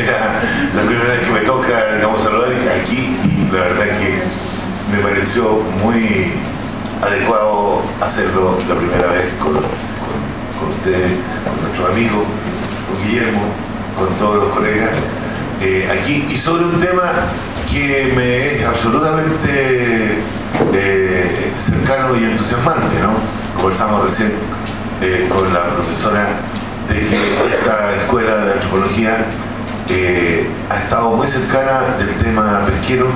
la primera vez que me toca, digamos, saludar aquí, y la verdad que me pareció muy adecuado hacerlo la primera vez con ustedes, con nuestros amigos, con Guillermo, con todos los colegas aquí, y sobre un tema que me es absolutamente cercano y entusiasmante, ¿no? Conversamos recién con la profesora de que esta escuela de antropología ha estado muy cercana del tema pesquero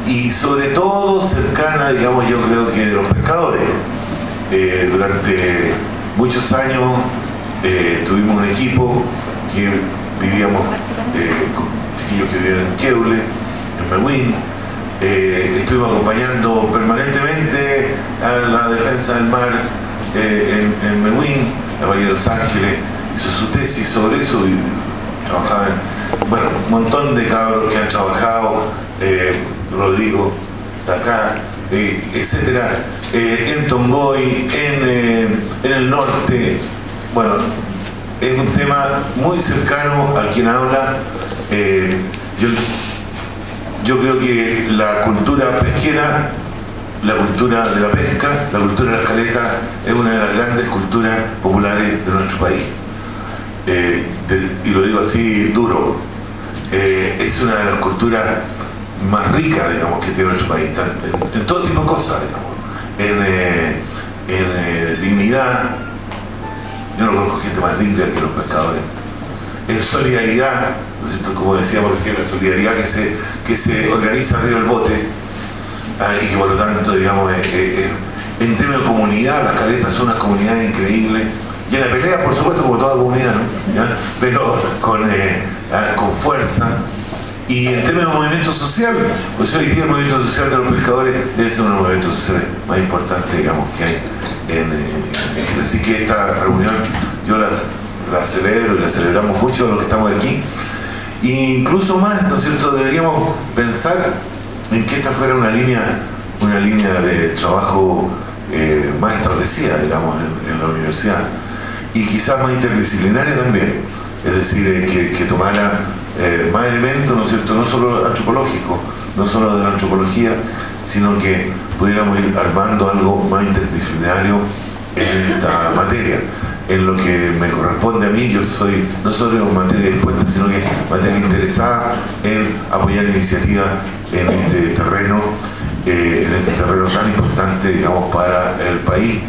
y sobre todo cercana, digamos, yo creo que de los pescadores. Durante muchos años tuvimos un equipo que vivíamos con chiquillos que vivían en Queule, en Mewin. Estuvimos acompañando permanentemente a la defensa del mar en Mewin. La María de los Ángeles hizo su tesis sobre eso y trabajaba en, bueno, un montón de cabros que han trabajado, Rodrigo de acá, etcétera, en Tongoy, en el norte. Bueno, es un tema muy cercano a quien habla. Yo creo que la cultura pesquera, la cultura de la pesca, la cultura de las caletas es una de las grandes culturas populares de nuestro país. Y lo digo así duro. Es una de las culturas más ricas, digamos, que tiene nuestro país, en todo tipo de cosas, digamos, en dignidad. Yo no conozco gente más digna que los pescadores. En solidaridad, ¿no es cierto? Como decíamos recién, la solidaridad que se organiza arriba del bote, y que por lo tanto, digamos, en términos de comunidad, las caletas son unas comunidades increíbles, y en la pelea, por supuesto, como toda comunidad, ¿no? ¿Ya? Pero con fuerza. Y en términos de movimiento social, pues hoy día el movimiento social de los pescadores debe ser uno de los movimientos sociales más importantes, digamos, que hay en Chile. Así que esta reunión yo la celebro y la celebramos mucho los que estamos aquí. E incluso más, ¿no es cierto?, deberíamos pensar en que esta fuera una línea de trabajo más establecida, digamos, en la universidad, y quizás más interdisciplinaria también, es decir, que tomara más elementos, ¿no es cierto?, no solo antropológicos, no solo de la antropología, sino que pudiéramos ir armando algo más interdisciplinario en esta materia. En lo que me corresponde a mí, yo soy no solo materia dispuesta, sino que materia interesada en apoyar iniciativas en este terreno tan importante, digamos, para el país,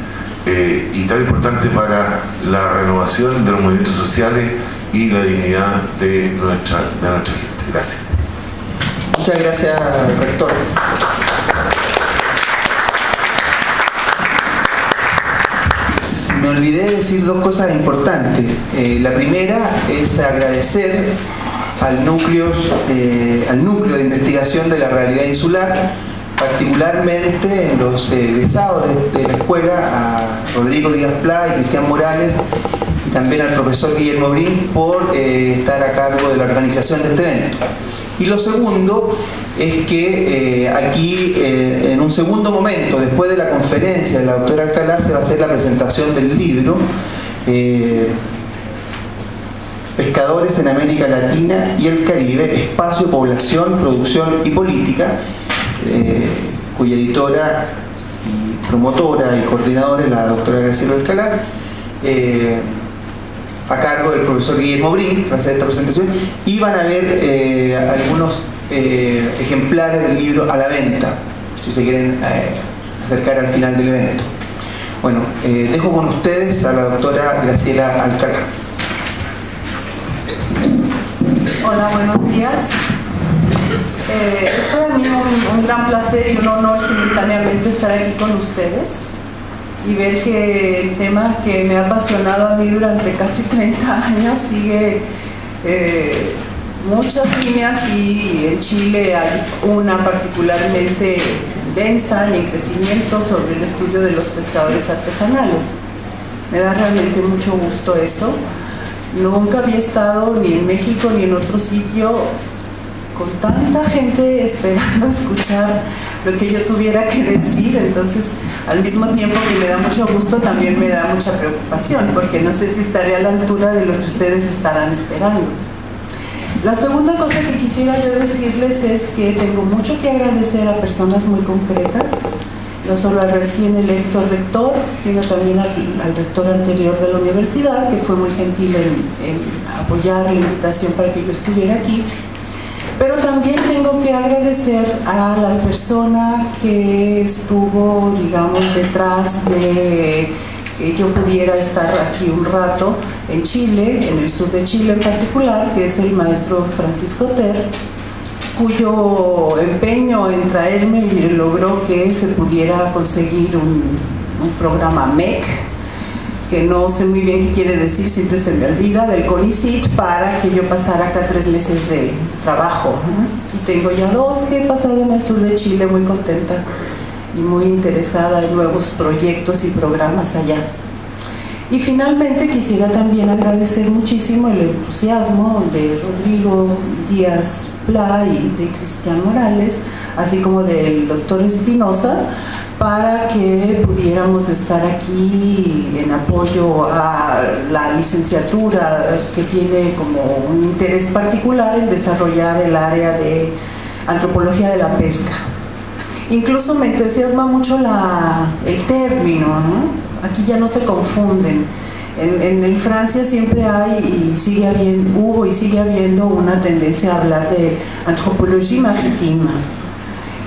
y tan importante para la renovación de los movimientos sociales y la dignidad de nuestra gente. Gracias. Muchas gracias, rector. Me olvidé de decir dos cosas importantes. La primera es agradecer al núcleo de investigación de la realidad insular, particularmente en los egresados de la escuela, a Rodrigo Díaz Pla y Cristian Morales, y también al profesor Guillermo Brin por estar a cargo de la organización de este evento. Y lo segundo es que aquí, en un segundo momento, después de la conferencia de la doctora Alcalá, se va a hacer la presentación del libro Pescadores en América Latina y el Caribe, Espacio, Población, Producción y Política, cuya editora y promotora y coordinadora es la doctora Graciela Alcalá, a cargo del profesor Guillermo Brin. Se va a hacer esta presentación y van a ver algunos ejemplares del libro a la venta, si se quieren acercar al final del evento. Bueno, dejo con ustedes a la doctora Graciela Alcalá. Hola, buenos días. Es para mí un gran placer y un honor simultáneamente estar aquí con ustedes y ver que el tema que me ha apasionado a mí durante casi 30 años sigue muchas líneas, y en Chile hay una particularmente densa y en crecimiento sobre el estudio de los pescadores artesanales. Me da realmente mucho gusto eso. Nunca había estado ni en México ni en otro sitio con tanta gente esperando escuchar lo que yo tuviera que decir. Entonces, al mismo tiempo que me da mucho gusto, también me da mucha preocupación, porque no sé si estaré a la altura de lo que ustedes estarán esperando. La segunda cosa que quisiera yo decirles es que tengo mucho que agradecer a personas muy concretas, no solo al recién electo rector, sino también al rector anterior de la universidad, que fue muy gentil en apoyar la invitación para que yo estuviera aquí. Pero también tengo que agradecer a la persona que estuvo, digamos, detrás de que yo pudiera estar aquí un rato en Chile, en el sur de Chile en particular, que es el maestro Francisco Ter, cuyo empeño en traerme logró que se pudiera conseguir un programa MEC, que no sé muy bien qué quiere decir, siempre se me olvida, del CONICYT, para que yo pasara acá 3 meses de trabajo, ¿no? Y tengo ya 2 que he pasado en el sur de Chile, muy contenta y muy interesada en nuevos proyectos y programas allá. Y finalmente quisiera también agradecer muchísimo el entusiasmo de Rodrigo Díaz Pla y de Cristian Morales, así como del doctor Espinosa, para que pudiéramos estar aquí en apoyo a la licenciatura que tiene como un interés particular en desarrollar el área de antropología de la pesca. Incluso me entusiasma mucho el término, ¿no? Aquí ya no se confunden. En Francia siempre hay y sigue habiendo, hubo y sigue habiendo una tendencia a hablar de antropología marítima.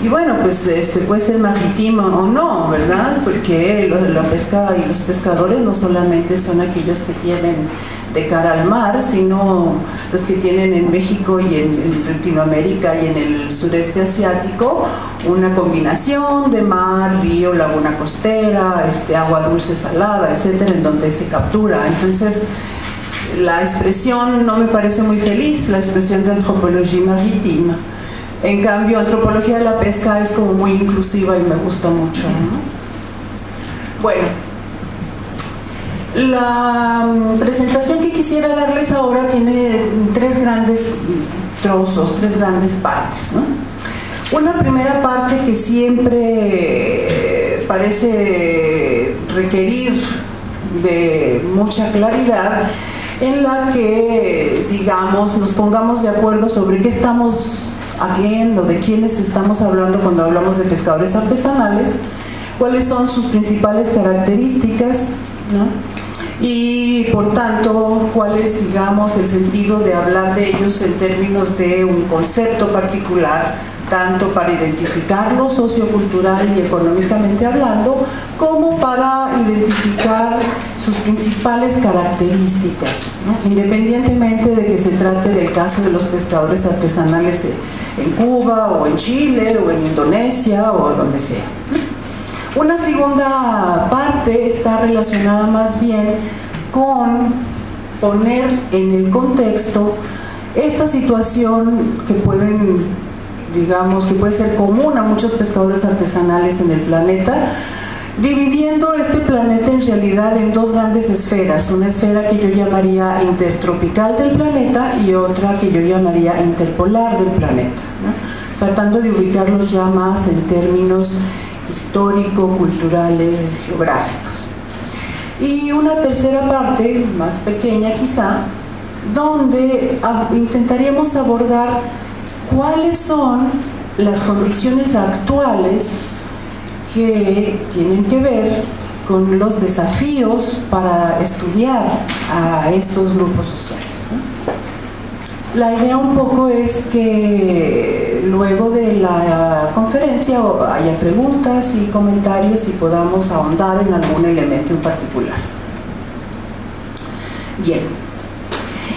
Y bueno, pues puede ser marítima o no, ¿verdad? Porque la pesca y los pescadores no solamente son aquellos que tienen de cara al mar, sino los que tienen en México y en Latinoamérica y en el sureste asiático una combinación de mar, río, laguna costera, agua dulce, salada, etcétera, en donde se captura. Entonces, la expresión no me parece muy feliz, la expresión de antropología marítima. En cambio, antropología de la pesca es como muy inclusiva y me gusta mucho, ¿no? Bueno, la presentación que quisiera darles ahora tiene 3 grandes trozos, 3 grandes partes, ¿no? Una primera parte que siempre parece requerir de mucha claridad, en la que, digamos, nos pongamos de acuerdo sobre qué estamos haciendo, de quiénes estamos hablando cuando hablamos de pescadores artesanales, cuáles son sus principales características, ¿no? Y por tanto, cuál es, digamos, el sentido de hablar de ellos en términos de un concepto particular, tanto para identificarlos sociocultural y económicamente hablando, como para identificar sus principales características, ¿no? Independientemente de que se trate del caso de los pescadores artesanales en Cuba o en Chile o en Indonesia o donde sea. Una segunda parte está relacionada más bien con poner en el contexto esta situación que digamos que puede ser común a muchos pescadores artesanales en el planeta, dividiendo este planeta en realidad en 2 grandes esferas, una esfera que yo llamaría intertropical del planeta y otra que yo llamaría interpolar del planeta, ¿no? Tratando de ubicarlos ya más en términos histórico-culturales, geográficos. Y una tercera parte, más pequeña quizá, donde intentaríamos abordar cuáles son las condiciones actuales que tienen que ver con los desafíos para estudiar a estos grupos sociales, ¿no? La idea un poco es que luego de la conferencia haya preguntas y comentarios y podamos ahondar en algún elemento en particular. Bien.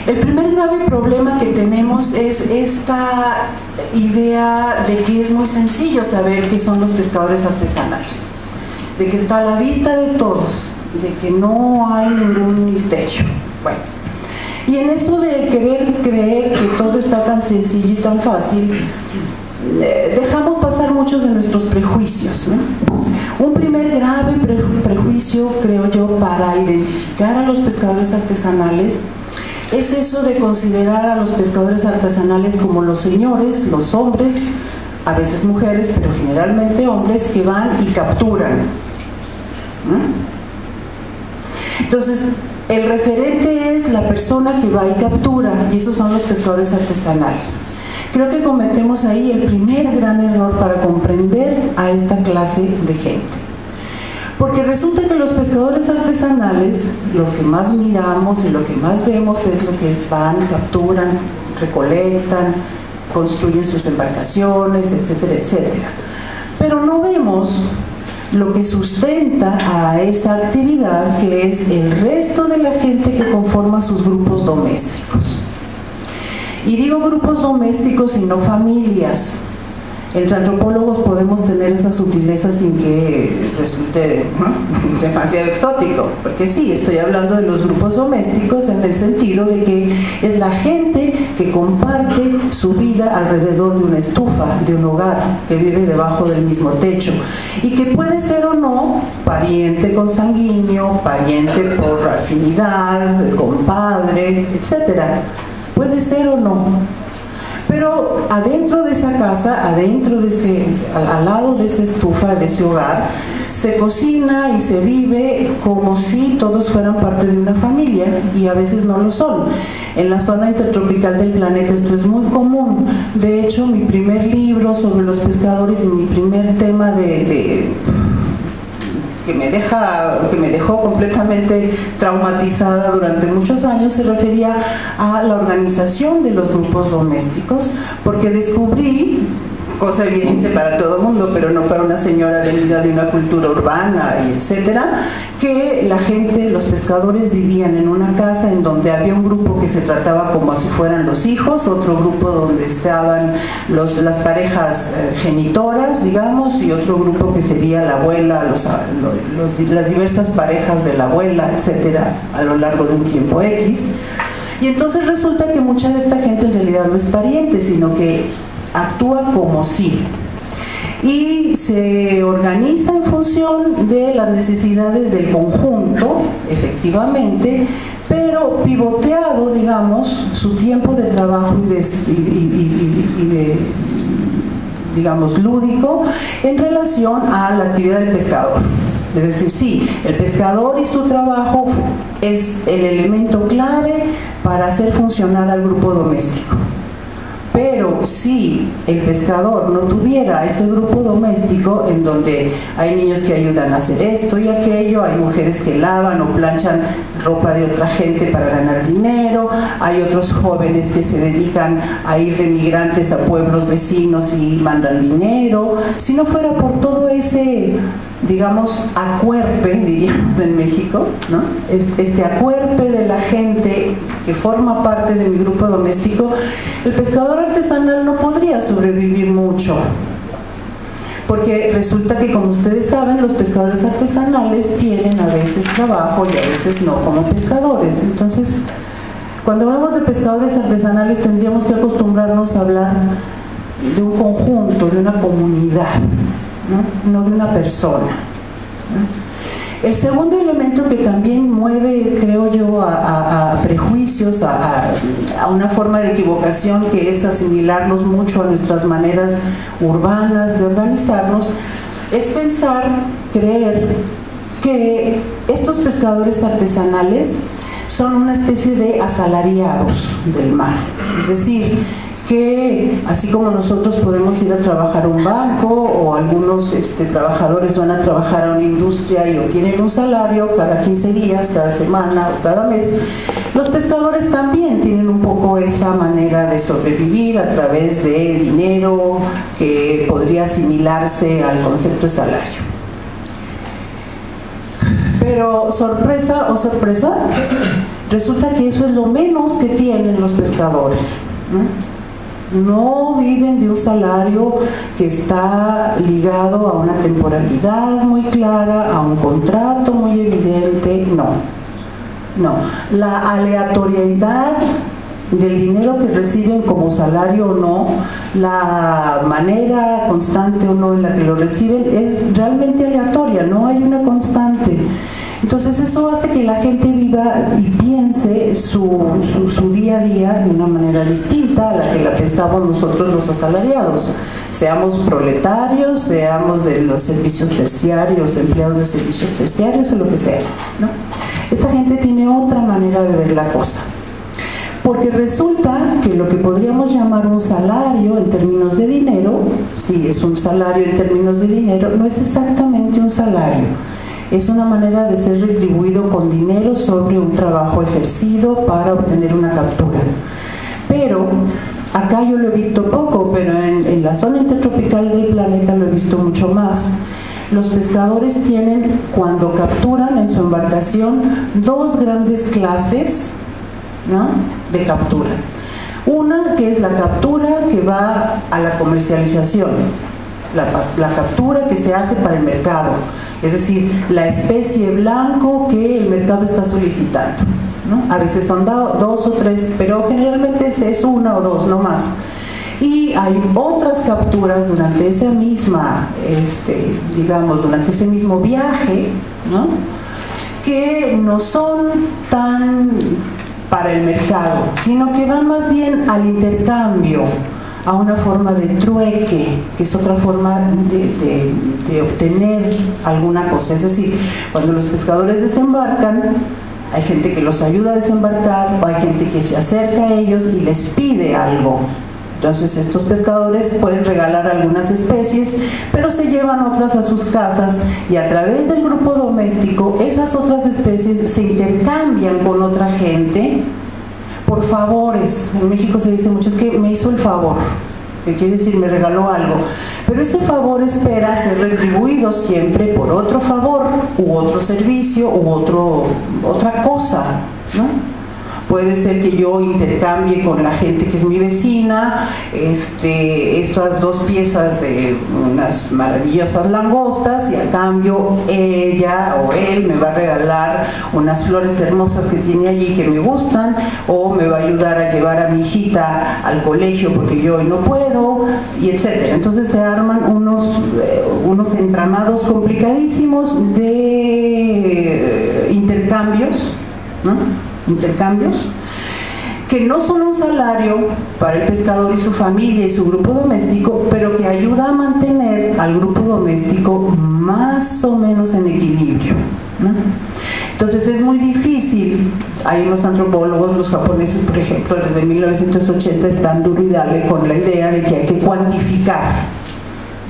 El primer grave problema que tenemos es esta idea de que es muy sencillo saber qué son los pescadores artesanales, de que está a la vista de todos, de que no hay ningún misterio. Bueno, y en eso de querer creer que todo está tan sencillo y tan fácil, dejamos pasar muchos de nuestros prejuicios, ¿no? Un primer grave prejuicio, creo yo, para identificar a los pescadores artesanales es eso de considerar a los pescadores artesanales como los señores, los hombres, a veces mujeres, pero generalmente hombres, que van y capturan. Entonces, el referente es la persona que va y captura, y esos son los pescadores artesanales. Creo que cometemos ahí el primer gran error para comprender a esta clase de gente. Porque resulta que los pescadores artesanales, lo que más miramos y lo que más vemos es lo que van, capturan, recolectan, construyen sus embarcaciones, etcétera, etcétera. Pero no vemos lo que sustenta a esa actividad, que es el resto de la gente que conforma sus grupos domésticos. Y digo grupos domésticos y no familias. Entre antropólogos podemos tener esa sutileza sin que resulte demasiado exótico, porque sí, estoy hablando de los grupos domésticos en el sentido de que es la gente que comparte su vida alrededor de una estufa, de un hogar, que vive debajo del mismo techo, y que puede ser o no pariente consanguíneo, pariente por afinidad, compadre, etcétera. Puede ser o no. Pero adentro de esa casa, adentro de al lado de esa estufa, de ese hogar, se cocina y se vive como si todos fueran parte de una familia, y a veces no lo son. En la zona intertropical del planeta esto es muy común. De hecho, mi primer libro sobre los pescadores y mi primer tema que me dejó completamente traumatizada durante muchos años se refería a la organización de los grupos domésticos, porque descubrí, cosa evidente para todo el mundo, pero no para una señora venida de una cultura urbana y etcétera, que la gente, los pescadores vivían en una casa en donde había un grupo que se trataba como si fueran los hijos, otro grupo donde estaban las parejas genitoras, digamos, y otro grupo que sería la abuela, las diversas parejas de la abuela, etcétera, a lo largo de un tiempo X. Y entonces resulta que mucha de esta gente en realidad no es pariente, sino que actúa como sí, y se organiza en función de las necesidades del conjunto, efectivamente, pero pivoteado, digamos, su tiempo de trabajo y de digamos, lúdico en relación a la actividad del pescador. Es decir, sí, el pescador y su trabajo es el elemento clave para hacer funcionar al grupo doméstico. Pero si el pescador no tuviera ese grupo doméstico en donde hay niños que ayudan a hacer esto y aquello, hay mujeres que lavan o planchan ropa de otra gente para ganar dinero, hay otros jóvenes que se dedican a ir de migrantes a pueblos vecinos y mandan dinero, si no fuera por todo ese, digamos, acuerpe, diríamos en México, ¿no? Este acuerpe de la gente que forma parte de mi grupo doméstico, el pescador artesanal no podría sobrevivir mucho, porque resulta que, como ustedes saben, los pescadores artesanales tienen a veces trabajo y a veces no como pescadores. Entonces, cuando hablamos de pescadores artesanales tendríamos que acostumbrarnos a hablar de un conjunto, de una comunidad, no de una persona, ¿no? El segundo elemento que también mueve, creo yo, a prejuicios, a una forma de equivocación, que es asimilarnos mucho a nuestras maneras urbanas de organizarnos, es pensar, creer que estos pescadores artesanales son una especie de asalariados del mar. Es decir, que así como nosotros podemos ir a trabajar a un banco, o algunos trabajadores van a trabajar a una industria y obtienen un salario cada 15 días, cada semana o cada mes, los pescadores también tienen un poco esa manera de sobrevivir a través de dinero que podría asimilarse al concepto de salario. Pero sorpresa o sorpresa, resulta que eso es lo menos que tienen los pescadores, ¿no? No viven de un salario que está ligado a una temporalidad muy clara, a un contrato muy evidente, no. La aleatoriedad del dinero que reciben como salario o no, la manera constante o no en la que lo reciben es realmente aleatoria, no hay una constante. Entonces eso hace que la gente viva y piense organice su día a día de una manera distinta a la que la pensamos nosotros los asalariados, seamos proletarios, seamos de los servicios terciarios, empleados de servicios terciarios o lo que sea, ¿no? Esta gente tiene otra manera de ver la cosa, porque resulta que lo que podríamos llamar un salario en términos de dinero, sí, es un salario en términos de dinero, no es exactamente un salario. Es una manera de ser retribuido con dinero sobre un trabajo ejercido para obtener una captura. Pero, acá yo lo he visto poco, pero en la zona intertropical del planeta lo he visto mucho más. Los pescadores tienen, cuando capturan en su embarcación, dos grandes clases, ¿no?, de capturas. Una que es la captura que va a la comercialización, la captura que se hace para el mercado, es decir, la especie blanco que el mercado está solicitando, ¿no? A veces son dos o tres, pero generalmente es una o dos, no más. Y hay otras capturas durante esa misma, digamos, durante ese mismo viaje, ¿no?, que no son tan para el mercado, sino que van más bien al intercambio, a una forma de trueque, que es otra forma de obtener alguna cosa. Es decir, cuando los pescadores desembarcan, hay gente que los ayuda a desembarcar, o hay gente que se acerca a ellos y les pide algo. Entonces estos pescadores pueden regalar algunas especies, pero se llevan otras a sus casas, y a través del grupo doméstico esas otras especies se intercambian con otra gente por favores. En México se dice mucho, es que me hizo el favor, que quiere decir me regaló algo, pero ese favor espera ser retribuido siempre por otro favor u otro servicio u otra cosa, ¿no? Puede ser que yo intercambie con la gente que es mi vecina estas dos piezas de unas maravillosas langostas, y a cambio ella o él me va a regalar unas flores hermosas que tiene allí que me gustan, o me va a ayudar a llevar a mi hijita al colegio porque yo hoy no puedo, y etcétera. Entonces se arman unos entramados complicadísimos de intercambios, ¿no? Intercambios que no son un salario para el pescador y su familia y su grupo doméstico, pero que ayuda a mantener al grupo doméstico más o menos en equilibrio, ¿no? Entonces es muy difícil. Hay unos antropólogos, los japoneses por ejemplo, desde 1980 están duro y dale con la idea de que hay que cuantificar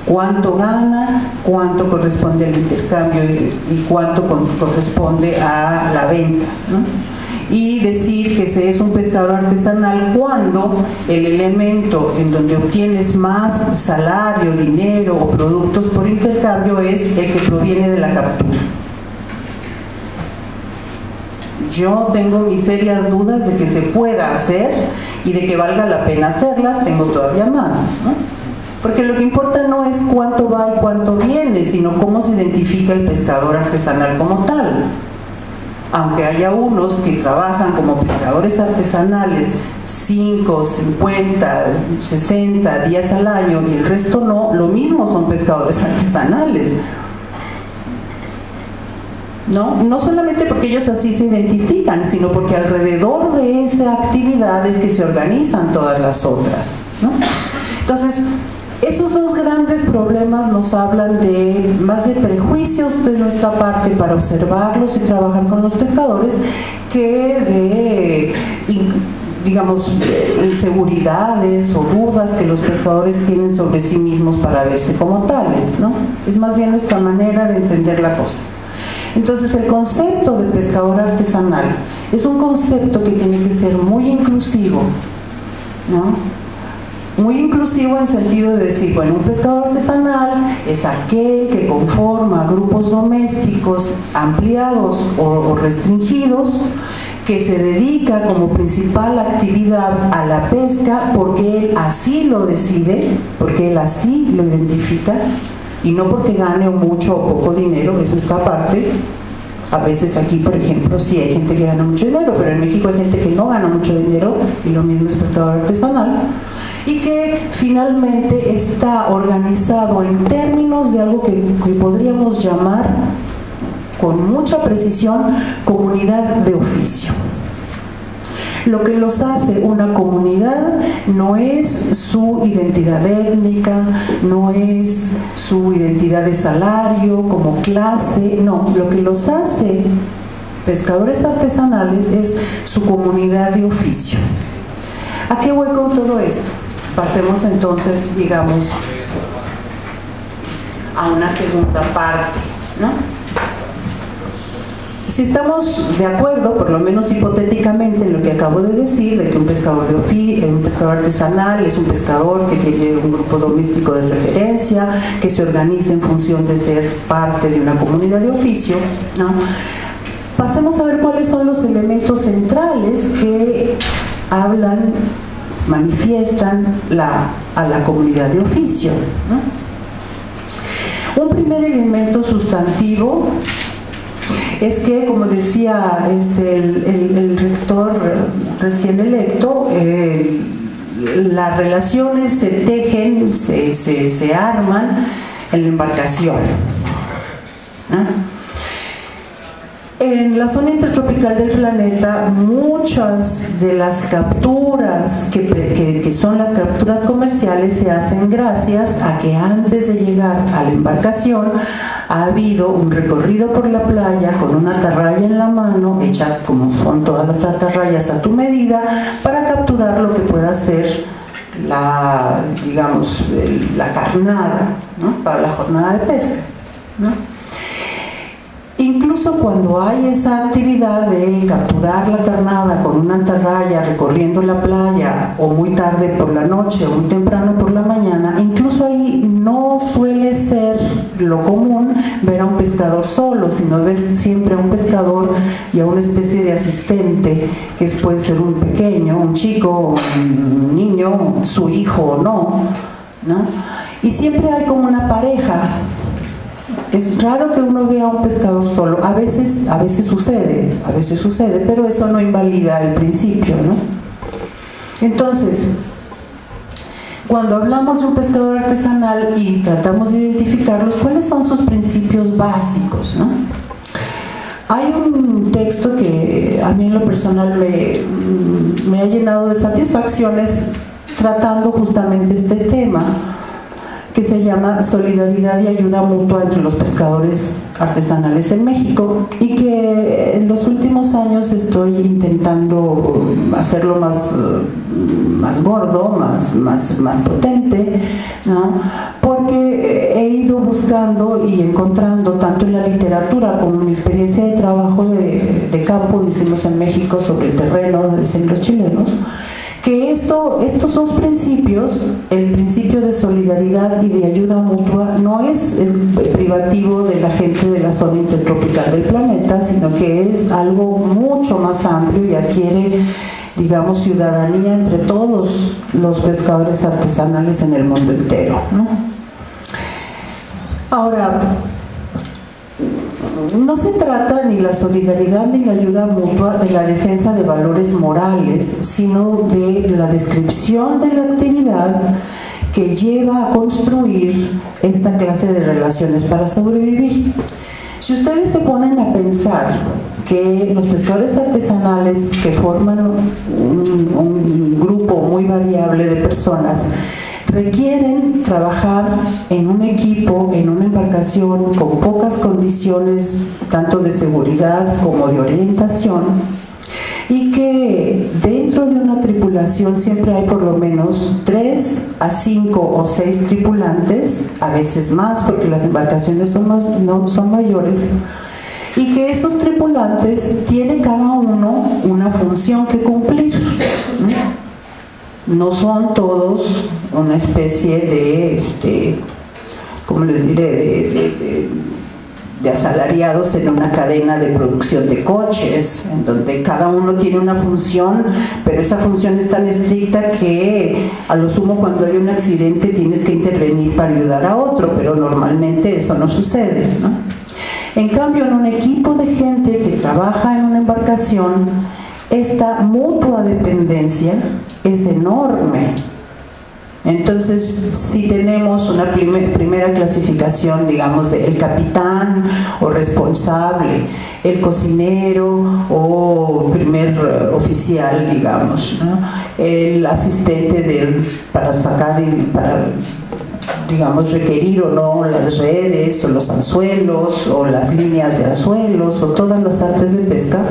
cuánto gana, cuánto corresponde al intercambio y cuánto corresponde a la venta, ¿no? Y decir que se es un pescador artesanal cuando el elemento en donde obtienes más salario, dinero o productos por intercambio es el que proviene de la captura. Yo tengo mis serias dudas de que se pueda hacer y de que valga la pena hacerlas, tengo todavía más, ¿no? Porque lo que importa no es cuánto va y cuánto viene, sino cómo se identifica el pescador artesanal como tal. Aunque haya unos que trabajan como pescadores artesanales 5, 50, 60 días al año y el resto no, lo mismo son pescadores artesanales. No solamente porque ellos así se identifican, sino porque alrededor de esa actividad es que se organizan todas las otras, ¿no? Entonces, esos dos grandes problemas nos hablan más de prejuicios de nuestra parte para observarlos y trabajar con los pescadores, que de, digamos, inseguridades o dudas que los pescadores tienen sobre sí mismos para verse como tales, ¿no? Es más bien nuestra manera de entender la cosa. Entonces el concepto de pescador artesanal es un concepto que tiene que ser muy inclusivo, ¿no? Muy inclusivo en sentido de decir, bueno, un pescador artesanal es aquel que conforma grupos domésticos ampliados o restringidos, que se dedica como principal actividad a la pesca porque él así lo decide, porque él así lo identifica, y no porque gane mucho o poco dinero, eso está aparte. A veces aquí, por ejemplo, sí hay gente que gana mucho dinero, pero en México hay gente que no gana mucho dinero, y lo mismo es pescador artesanal, y que finalmente está organizado en términos de algo que podríamos llamar con mucha precisión comunidad de oficio, Lo que los hace una comunidad no es su identidad étnica, no es su identidad de salario, como clase, no, lo que los hace pescadores artesanales es su comunidad de oficio. ¿A qué voy con todo esto? Pasemos entonces, digamos, a una segunda parte, ¿no? Si estamos de acuerdo, por lo menos hipotéticamente, en lo que acabo de decir, de que un pescador un pescador artesanal es un pescador que tiene un grupo doméstico de referencia, que se organiza en función de ser parte de una comunidad de oficio, ¿no? Pasemos a ver cuáles son los elementos centrales que hablan, manifiestan a la comunidad de oficio, ¿no? Un primer elemento sustantivo es que, como decía el rector recién electo, las relaciones se tejen, se arman en la embarcación, ¿no? En la zona intertropical del planeta, muchas de las capturas que son las capturas comerciales se hacen gracias a que antes de llegar a la embarcación ha habido un recorrido por la playa con una atarraya en la mano, hecha como son todas las atarrayas a tu medida, para capturar lo que pueda ser digamos, la carnada, ¿no? Para la jornada de pesca, ¿no? Incluso cuando hay esa actividad de capturar la carnada con una atarraya recorriendo la playa, o muy tarde por la noche o muy temprano por la mañana, incluso ahí no suele ser lo común ver a un pescador solo, sino ves siempre a un pescador y a una especie de asistente, que puede ser un pequeño, un chico, un niño, su hijo o no, ¿no? Y siempre hay como una pareja. Es raro que uno vea a un pescador solo, a veces sucede, pero eso no invalida el principio, ¿no? Entonces, cuando hablamos de un pescador artesanal y tratamos de identificarlos, ¿cuáles son sus principios básicos, no? Hay un texto que a mí en lo personal me ha llenado de satisfacciones tratando justamente este tema, que se llama Solidaridad y Ayuda Mutua entre los Pescadores Artesanales en México, y que en los últimos años estoy intentando hacerlo más gordo, más potente, ¿no? Porque he ido buscando y encontrando, tanto en la literatura como en mi experiencia de trabajo de campo, decimos en México, sobre el terreno, dicen los chilenos, que estos dos principios, el principio de solidaridad y de ayuda mutua, no es privativo de la gente de la zona intertropical del planeta, sino que es algo mucho más amplio y adquiere, digamos, ciudadanía entre todos los pescadores artesanales en el mundo entero, ¿no? Ahora, no se trata ni la solidaridad ni la ayuda mutua de la defensa de valores morales, sino de la descripción de la actividad que lleva a construir esta clase de relaciones para sobrevivir. Si ustedes se ponen a pensar que los pescadores artesanales, que forman un grupo muy variable de personas, requieren trabajar en un equipo, en una embarcación con pocas condiciones, tanto de seguridad como de orientación, y que dentro de una tripulación siempre hay por lo menos 3 a 5 o 6 tripulantes, a veces más porque las embarcaciones son mayores, y que esos tripulantes tienen cada uno una función que cumplir, ¿no? No son todos una especie de, ¿cómo les diré?, de asalariados en una cadena de producción de coches, en donde cada uno tiene una función, pero esa función es tan estricta que a lo sumo cuando hay un accidente tienes que intervenir para ayudar a otro, pero normalmente eso no sucede, ¿no? En cambio, en un equipo de gente que trabaja en una embarcación, esta mutua dependencia es enorme, Entonces, si tenemos una primera clasificación, digamos, de el capitán o responsable, el cocinero o primer oficial, digamos, ¿no? El asistente para sacar, para, digamos, requerir o no las redes o los anzuelos o las líneas de anzuelos o todas las artes de pesca,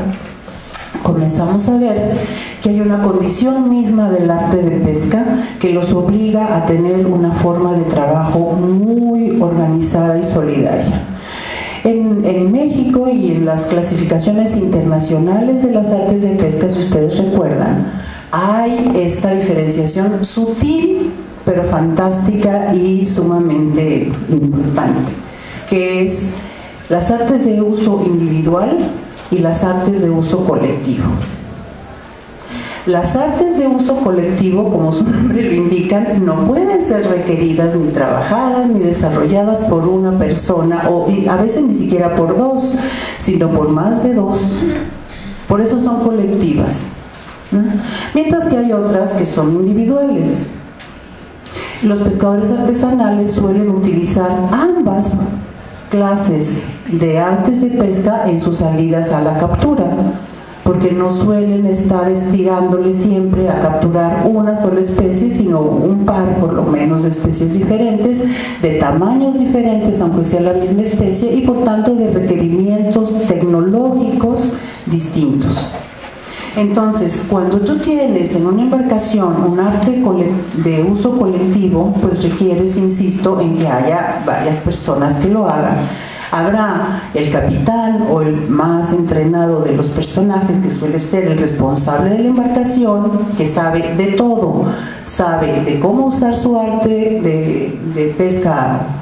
comenzamos a ver que hay una condición misma del arte de pesca que los obliga a tener una forma de trabajo muy organizada y solidaria. En México y en las clasificaciones internacionales de las artes de pesca, si ustedes recuerdan, hay esta diferenciación sutil pero fantástica y sumamente importante, que es las artes de uso individual y las artes de uso colectivo. Las artes de uso colectivo, como su nombre lo indican, no pueden ser requeridas ni trabajadas ni desarrolladas por una persona, o a veces ni siquiera por dos, sino por más de dos. Por eso son colectivas, ¿no? Mientras que hay otras que son individuales. Los pescadores artesanales suelen utilizar ambas clases de artes de pesca en sus salidas a la captura, porque no suelen estar estirándole siempre a capturar una sola especie, sino un par por lo menos de especies diferentes, de tamaños diferentes, aunque sea la misma especie, y por tanto de requerimientos tecnológicos distintos. Entonces, cuando tú tienes en una embarcación un arte de uso colectivo, pues requieres, insisto, en que haya varias personas que lo hagan. Habrá el capitán o el más entrenado de los personajes, que suele ser el responsable de la embarcación, que sabe de todo, sabe de cómo usar su arte de pesca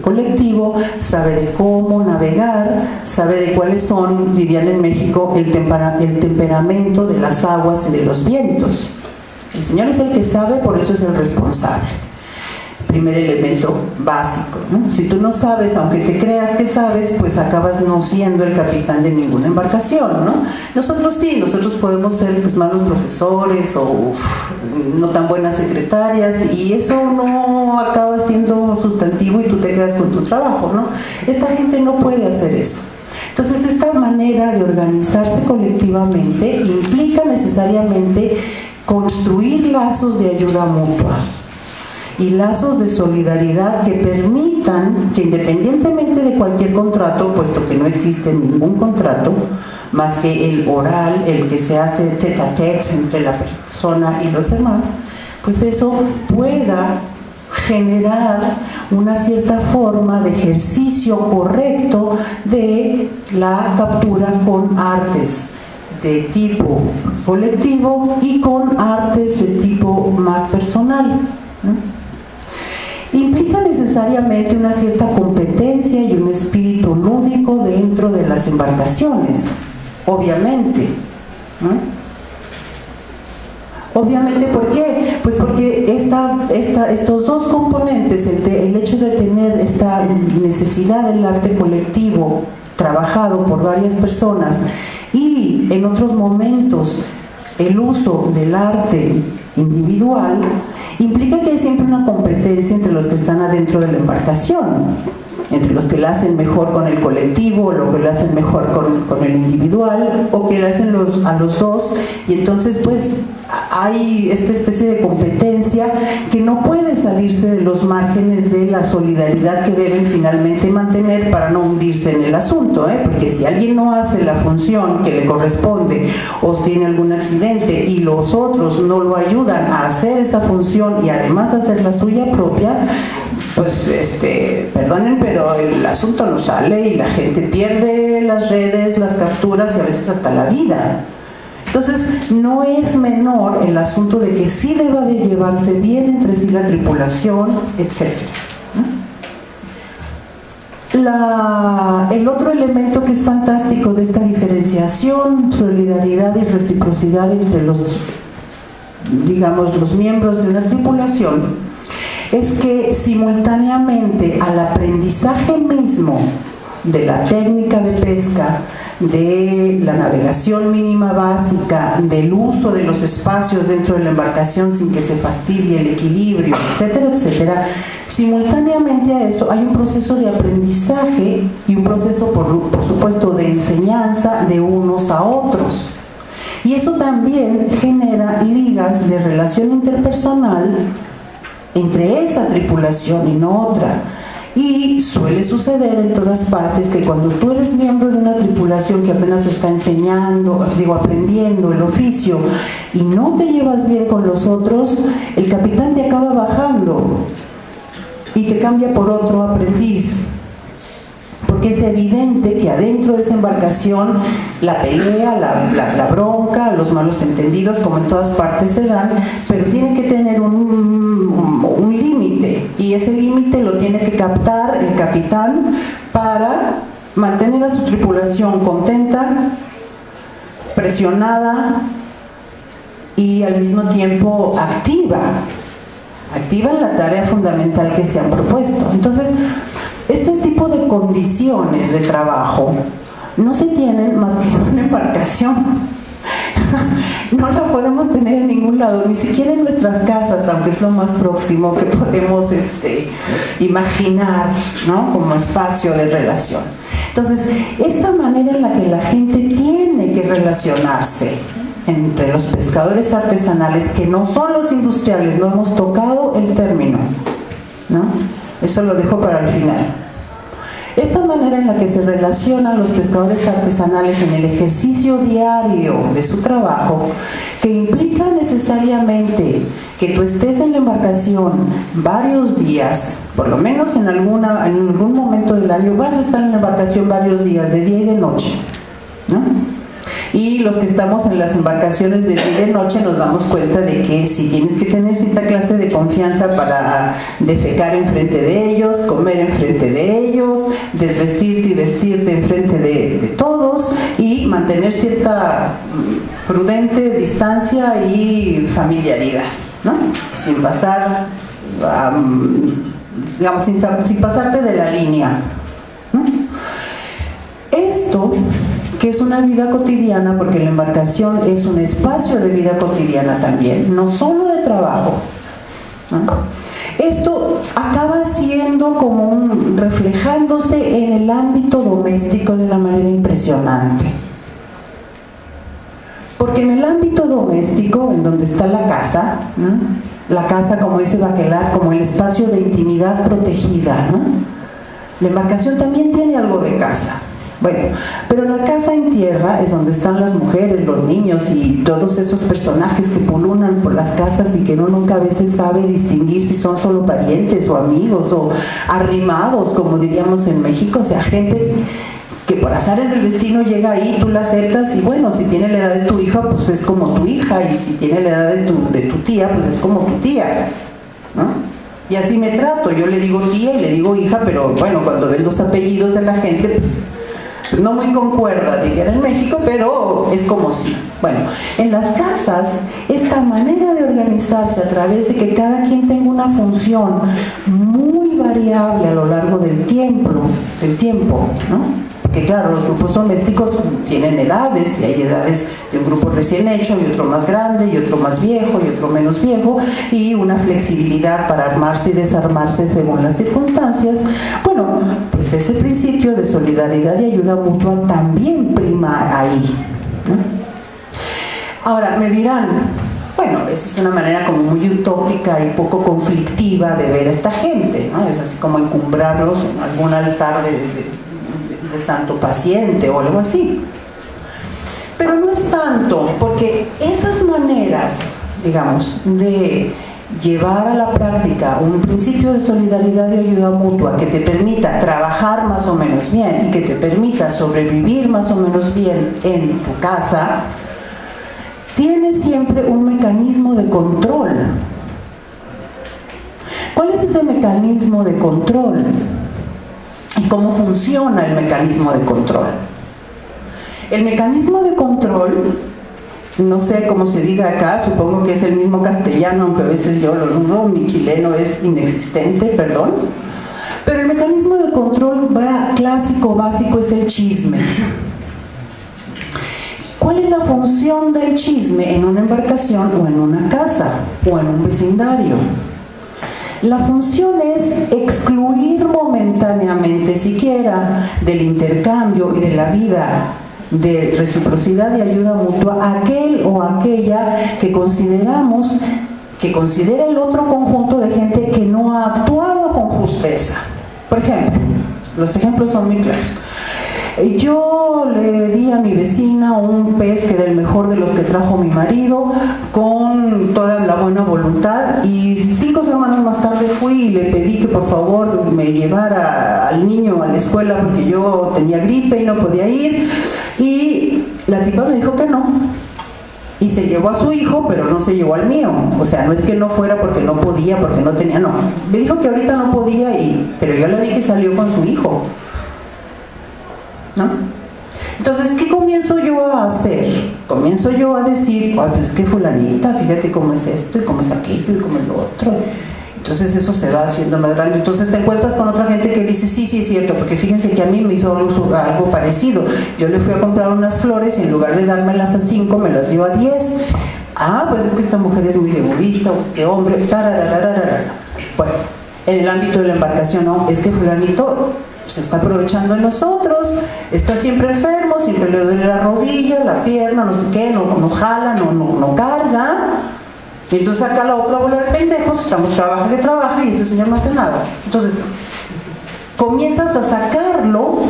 colectivo, sabe de cómo navegar, sabe de cuáles son, dirían en México, el temperamento de las aguas y de los vientos. El señor es el que sabe, por eso es el responsable. Primer elemento básico, ¿no? Si tú no sabes, aunque te creas que sabes, pues acabas no siendo el capitán de ninguna embarcación, ¿no? Nosotros sí, nosotros podemos ser pues malos profesores o no tan buenas secretarias, y eso no acaba siendo sustantivo y tú te quedas con tu trabajo, ¿no? Esta gente no puede hacer eso. Entonces, esta manera de organizarse colectivamente implica necesariamente construir lazos de ayuda mutua y lazos de solidaridad que permitan que, independientemente de cualquier contrato, puesto que no existe ningún contrato más que el oral, el que se hace tete a tete entre la persona y los demás, pues eso pueda generar una cierta forma de ejercicio correcto de la captura con artes de tipo colectivo y con artes de tipo más personal, ¿no? Implica necesariamente una cierta competencia y un espíritu lúdico dentro de las embarcaciones, obviamente, ¿no? Obviamente, ¿por qué? Pues porque estos dos componentes, el hecho de tener esta necesidad del arte colectivo trabajado por varias personas y en otros momentos el uso del arte individual, implica que hay siempre una competencia entre los que están adentro de la embarcación, entre los que la hacen mejor con el colectivo, o los que la hacen mejor con el individual, o que la hacen a los dos, y entonces pues hay esta especie de competencia que no puede salirse de los márgenes de la solidaridad que deben finalmente mantener para no hundirse en el asunto, porque si alguien no hace la función que le corresponde o tiene algún accidente y los otros no lo ayudan a hacer esa función y además a hacer la suya propia, pues perdonen, pero el asunto no sale y la gente pierde las redes, las capturas y a veces hasta la vida. Entonces, no es menor el asunto de que sí deba de llevarse bien entre sí la tripulación, etc. El otro elemento que es fantástico de esta diferenciación, solidaridad y reciprocidad entre los miembros de una tripulación, es que simultáneamente al aprendizaje mismo de la técnica de pesca, de la navegación mínima básica, del uso de los espacios dentro de la embarcación sin que se fastidie el equilibrio, etcétera, etcétera, simultáneamente a eso hay un proceso de aprendizaje y un proceso, por supuesto, de enseñanza de unos a otros. Y eso también genera ligas de relación interpersonal entre esa tripulación y no otra. Y suele suceder en todas partes que cuando tú eres miembro de una tripulación que apenas está aprendiendo el oficio y no te llevas bien con los otros, el capitán te acaba bajando y te cambia por otro aprendiz. Porque es evidente que adentro de esa embarcación la pelea, la bronca, los malos entendidos, como en todas partes se dan, pero tiene que tener un límite, y ese límite lo tiene que captar el capitán para mantener a su tripulación contenta, presionada y al mismo tiempo activa en la tarea fundamental que se han propuesto. Entonces, este tipo de condiciones de trabajo no se tienen más que en una embarcación. No la podemos tener en ningún lado, ni siquiera en nuestras casas, aunque es lo más próximo que podemos imaginar, ¿no?, como espacio de relación. Entonces, esta manera en la que la gente tiene que relacionarse entre los pescadores artesanales, que no son los industriales, no hemos tocado el término, ¿no? Eso lo dejo para el final. Esta manera en la que se relacionan los pescadores artesanales en el ejercicio diario de su trabajo, que implica necesariamente que tú estés en la embarcación varios días, por lo menos en algún momento del año vas a estar en la embarcación varios días, de día y de noche, ¿no? Y los que estamos en las embarcaciones de día y de noche nos damos cuenta de que si tienes que tener cierta clase de confianza para defecar enfrente de ellos, comer enfrente de ellos, desvestirte y vestirte enfrente de todos, y mantener cierta prudente distancia y familiaridad, ¿no? Sin pasar, digamos, sin pasarte de la línea, ¿no? Esto, que es una vida cotidiana, porque la embarcación es un espacio de vida cotidiana también, no solo de trabajo, ¿no? Esto acaba siendo como reflejándose en el ámbito doméstico de una manera impresionante. Porque en el ámbito doméstico, en donde está la casa, ¿no?, la casa, como dice Bachelard, como el espacio de intimidad protegida, ¿no?, la embarcación también tiene algo de casa. Bueno, pero la casa en tierra es donde están las mujeres, los niños y todos esos personajes que pululan por las casas y que uno nunca a veces sabe distinguir si son solo parientes o amigos o arrimados, como diríamos en México. O sea, gente que por azares del destino llega ahí, tú la aceptas y bueno, si tiene la edad de tu hija, pues es como tu hija, y si tiene la edad de tu tía, pues es como tu tía, ¿no? Y así me trato, yo le digo tía y le digo hija, pero bueno, cuando ven los apellidos de la gente, no muy concuerda, diría en México, pero es como si. Bueno, en las casas, esta manera de organizarse a través de que cada quien tenga una función muy variable a lo largo del tiempo, ¿no? Porque claro, los grupos domésticos tienen edades, y hay edades de un grupo recién hecho, y otro más grande, y otro más viejo, y otro menos viejo, y una flexibilidad para armarse y desarmarse según las circunstancias. Bueno, pues ese principio de solidaridad y ayuda mutua también prima ahí, ¿no? Ahora, me dirán, bueno, esa es una manera como muy utópica y poco conflictiva de ver a esta gente, ¿no? Es así como encumbrarlos en algún altar de santo paciente o algo así. Pero no es tanto, porque esas maneras, digamos, de llevar a la práctica un principio de solidaridad y ayuda mutua que te permita trabajar más o menos bien y que te permita sobrevivir más o menos bien en tu casa, tiene siempre un mecanismo de control. ¿Cuál es ese mecanismo de control? ¿Y cómo funciona el mecanismo de control? El mecanismo de control, no sé cómo se diga acá, supongo que es el mismo castellano, aunque a veces yo lo dudo, mi chileno es inexistente, perdón. Pero el mecanismo de control clásico, básico, es el chisme. ¿Cuál es la función del chisme en una embarcación o en una casa o en un vecindario? La función es excluir momentáneamente siquiera del intercambio y de la vida de reciprocidad y ayuda mutua a aquel o aquella que consideramos, que considera el otro conjunto de gente que no ha actuado con justeza. Por ejemplo, los ejemplos son muy claros. Yo le di a mi vecina un pez que era el mejor de los que trajo mi marido, con toda la buena voluntad, y 5 semanas más tarde fui y le pedí que por favor me llevara al niño a la escuela porque yo tenía gripe y no podía ir, y la tipa me dijo que no, y se llevó a su hijo, pero no se llevó al mío. O sea, no es que no fuera porque no podía, porque no tenía, no, me dijo que ahorita no podía, pero yo la vi que salió con su hijo, ¿no? Entonces, ¿qué comienzo yo a hacer? Comienzo yo a decir, ay, pues es que fulanita, fíjate cómo es esto y cómo es aquello y cómo es lo otro. Entonces eso se va haciendo más grande. Entonces te encuentras con otra gente que dice, sí, sí es cierto, porque fíjense que a mí me hizo algo parecido. Yo le fui a comprar unas flores y en lugar de dármelas a 5, me las dio a 10. Ah, pues es que esta mujer es muy egoísta, o este hombre, tararararara. Bueno, en el ámbito de la embarcación, no, es que fulanito se está aprovechando de nosotros, está siempre enfermo, siempre le duele la rodilla, la pierna, no sé qué, no jala, no carga. Y entonces acá la otra bola de pendejos, estamos trabaja y este señor no hace nada. Entonces, comienzas a sacarlo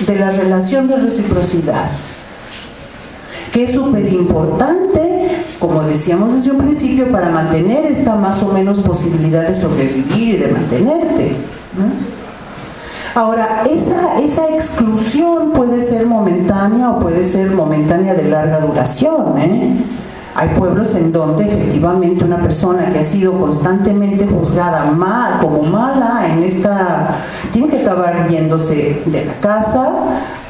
de la relación de reciprocidad, que es súper importante, como decíamos desde un principio, para mantener esta más o menos posibilidad de sobrevivir y de mantenerte, ¿no? Ahora, esa exclusión puede ser momentánea o puede ser momentánea de larga duración, ¿eh? Hay pueblos en donde efectivamente una persona que ha sido constantemente juzgada mal, como mala en esta, tiene que acabar yéndose de la casa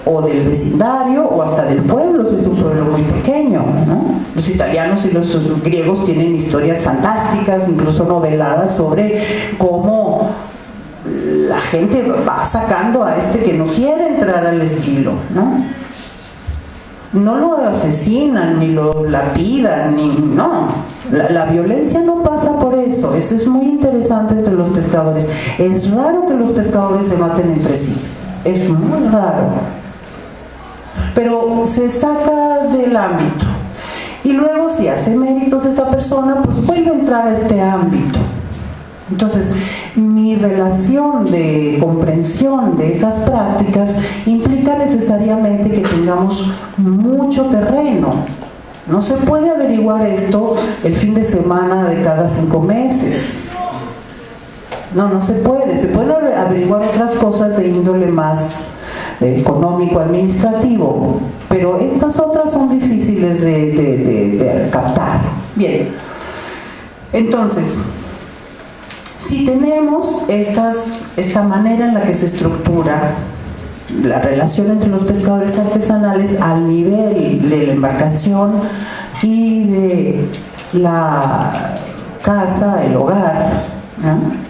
o del vecindario o hasta del pueblo, si es un pueblo muy pequeño, ¿no? Los italianos y los griegos tienen historias fantásticas, incluso noveladas, sobre cómo la gente va sacando a este que no quiere entrar al estilo, ¿no? No lo asesinan, ni lo lapidan, no. La violencia no pasa por eso. Eso es muy interesante entre los pescadores. Es raro que los pescadores se maten entre sí. Es muy raro. Pero se saca del ámbito. Y luego, si hace méritos esa persona, pues vuelve a entrar a este ámbito. Entonces, mi relación de comprensión de esas prácticas implica necesariamente que tengamos mucho terreno. No se puede averiguar esto el fin de semana de cada 5 meses. No se puede. Se pueden averiguar otras cosas de índole más económico, administrativo, pero estas otras son difíciles de captar. Bien, entonces, si tenemos esta manera en la que se estructura la relación entre los pescadores artesanales al nivel de la embarcación y de la casa, el hogar, ¿no?,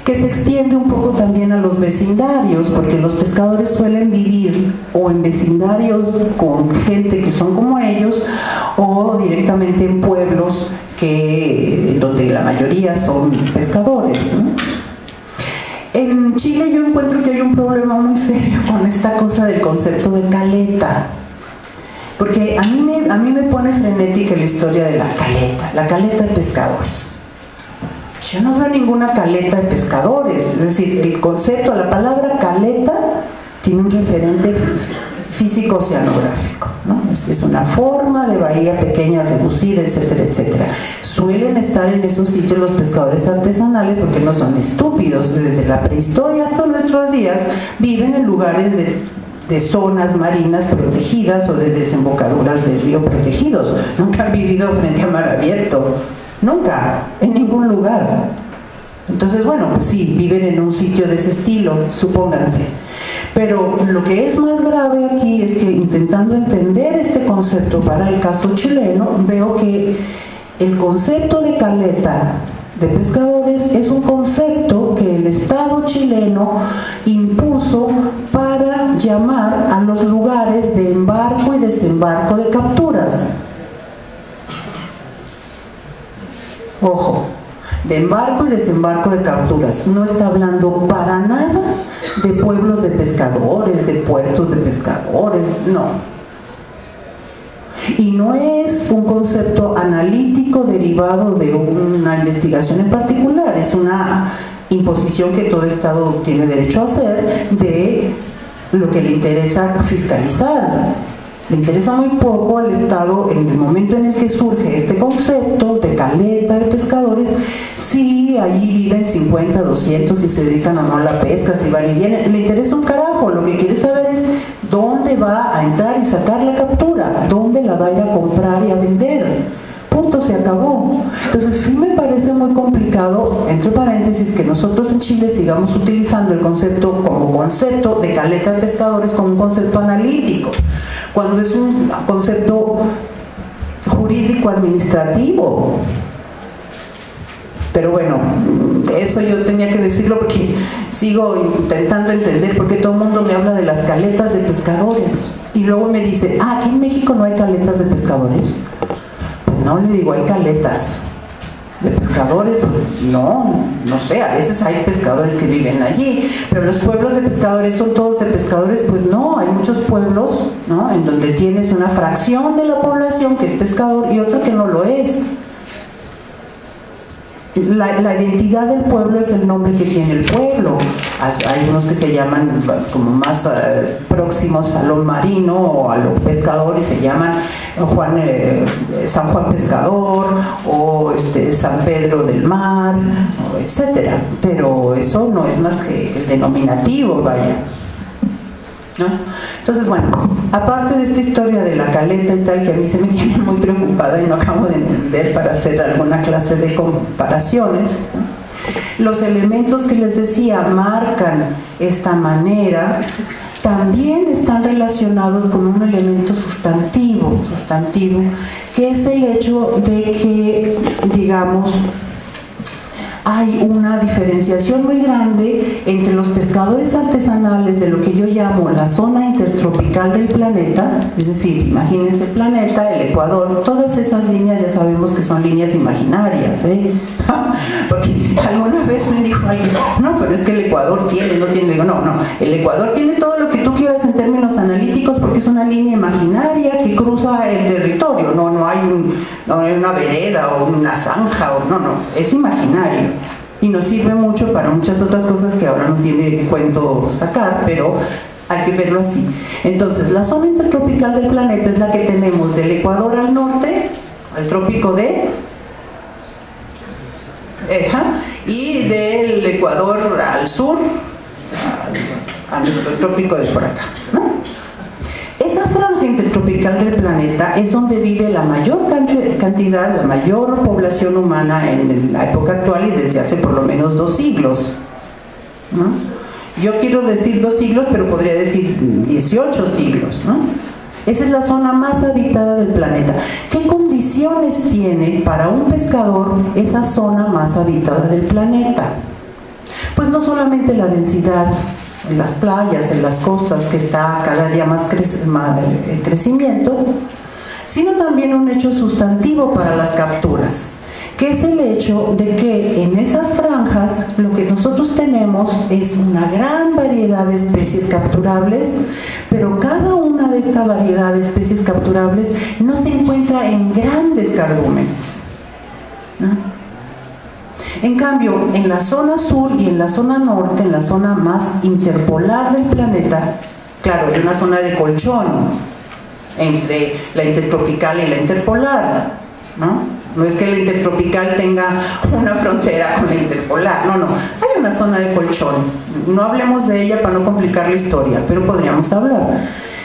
que se extiende un poco también a los vecindarios, porque los pescadores suelen vivir o en vecindarios con gente que son como ellos, o directamente en pueblos donde la mayoría son pescadores, ¿no? En Chile yo encuentro que hay un problema muy serio con esta cosa del concepto de caleta, porque a mí me pone frenética la historia de la caleta de pescadores. Yo no veo ninguna caleta de pescadores, es decir, el concepto, la palabra caleta tiene un referente físico oceanográfico, ¿no? Es una forma de bahía pequeña, reducida, etcétera, etcétera. Suelen estar en esos sitios los pescadores artesanales porque no son estúpidos. Desde la prehistoria hasta nuestros días viven en lugares de zonas marinas protegidas o de desembocaduras de río protegidos. Nunca han vivido frente a mar abierto. Nunca, en ningún lugar. Entonces, bueno, pues sí, viven en un sitio de ese estilo, supónganse. Pero lo que es más grave aquí es que, intentando entender este concepto para el caso chileno, veo que el concepto de caleta de pescadores es un concepto que el Estado chileno impuso para llamar a los lugares de embarco y desembarco de capturas. Ojo, de embarco y desembarco de capturas. No está hablando para nada de pueblos de pescadores, de puertos de pescadores, no. Y no es un concepto analítico derivado de una investigación en particular, es una imposición que todo Estado tiene derecho a hacer de lo que le interesa fiscalizar. Le interesa muy poco al Estado, en el momento en el que surge este concepto de caleta de pescadores, si allí viven 50, 200, si se dedican o no a la pesca, si van y vienen. Le interesa un carajo, lo que quiere saber es dónde va a entrar y sacar la captura, dónde la va a ir a comprar y a vender. Punto, se acabó. Entonces sí me parece muy complicado, entre paréntesis, que nosotros en Chile sigamos utilizando el concepto como concepto de caleta de pescadores como un concepto analítico, cuando es un concepto jurídico administrativo. Pero bueno, eso yo tenía que decirlo porque sigo intentando entender por qué todo el mundo me habla de las caletas de pescadores y luego me dice, aquí en México no hay caletas de pescadores. No, le digo, hay caletas de pescadores. No sé, a veces hay pescadores que viven allí, pero los pueblos de pescadores son todos de pescadores. Pues no, hay muchos pueblos, ¿no?, en donde tienes una fracción de la población que es pescador y otra que no lo es. La identidad del pueblo es el nombre que tiene el pueblo. Hay unos que se llaman como más próximos a lo marino o a lo pescador y se llaman San Juan Pescador o San Pedro del Mar, etcétera. Pero eso no es más que el denominativo, vaya, ¿no? Entonces, bueno, aparte de esta historia de la caleta y tal, que a mí se me tiene muy preocupada y no acabo de entender para hacer alguna clase de comparaciones, los elementos que les decía marcan esta manera también están relacionados con un elemento sustantivo, que es el hecho de que, digamos, hay una diferenciación muy grande entre los pescadores artesanales de lo que yo llamo la zona intertropical del planeta, es decir, imagínense el planeta, el Ecuador, todas esas líneas ya sabemos que son líneas imaginarias, porque alguna vez me dijo alguien, no, pero es que el Ecuador tiene, no tiene, le digo, no, el Ecuador tiene todo lo que tú quieras en términos analíticos porque es una línea imaginaria que cruza el territorio, no hay una vereda o una zanja, no, es imaginario. Y nos sirve mucho para muchas otras cosas que ahora no tiene cuento sacar, pero hay que verlo así. Entonces, la zona intertropical del planeta es la que tenemos del Ecuador al norte, al trópico de y del Ecuador al sur, a nuestro trópico de por acá, ¿no? Esa franja intertropical del planeta es donde vive la mayor cantidad, la mayor población humana en la época actual y desde hace por lo menos 2 siglos, ¿no? Yo quiero decir 2 siglos, pero podría decir 18 siglos, ¿no? Esa es la zona más habitada del planeta. ¿Qué condiciones tiene para un pescador esa zona más habitada del planeta? Pues no solamente la densidad en las playas, en las costas, que está cada día más en crecimiento, sino también un hecho sustantivo para las capturas, que es el hecho de que en esas franjas lo que nosotros tenemos es una gran variedad de especies capturables, pero cada una de esta variedad de especies capturables no se encuentra en grandes cardúmenes, ¿no? En cambio, en la zona sur y en la zona norte, en la zona más interpolar del planeta, claro, hay una zona de colchón entre la intertropical y la interpolar, ¿no? No es que la intertropical tenga una frontera con la interpolar, no, hay una zona de colchón. No hablemos de ella para no complicar la historia, pero podríamos hablar.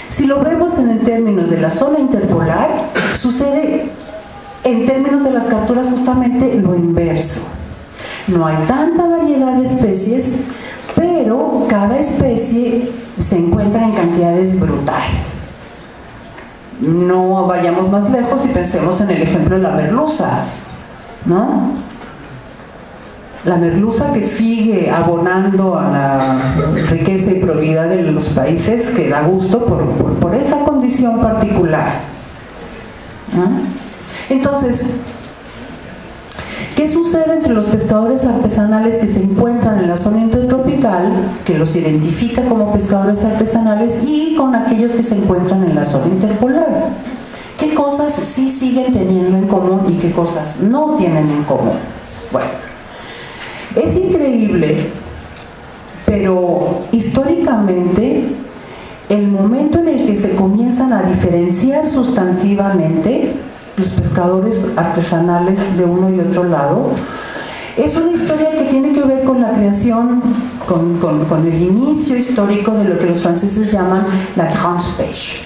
Si lo vemos en términos de la zona interpolar, sucede en términos de las capturas justamente lo inverso. No hay tanta variedad de especies, pero cada especie se encuentra en cantidades brutales. No vayamos más lejos y pensemos en el ejemplo de la merluza, ¿no? la merluza que sigue abonando a la riqueza y probidad de los países, que da gusto por esa condición particular. Entonces, ¿qué sucede entre los pescadores artesanales que se encuentran en la zona intertropical, que los identifica como pescadores artesanales, y con aquellos que se encuentran en la zona interpolar? ¿Qué cosas sí siguen teniendo en común y qué cosas no tienen en común? Bueno, es increíble, pero históricamente el momento en el que se comienzan a diferenciar sustantivamente los pescadores artesanales de uno y otro lado es una historia que tiene que ver con la creación, con el inicio histórico de lo que los franceses llaman la grande pêche.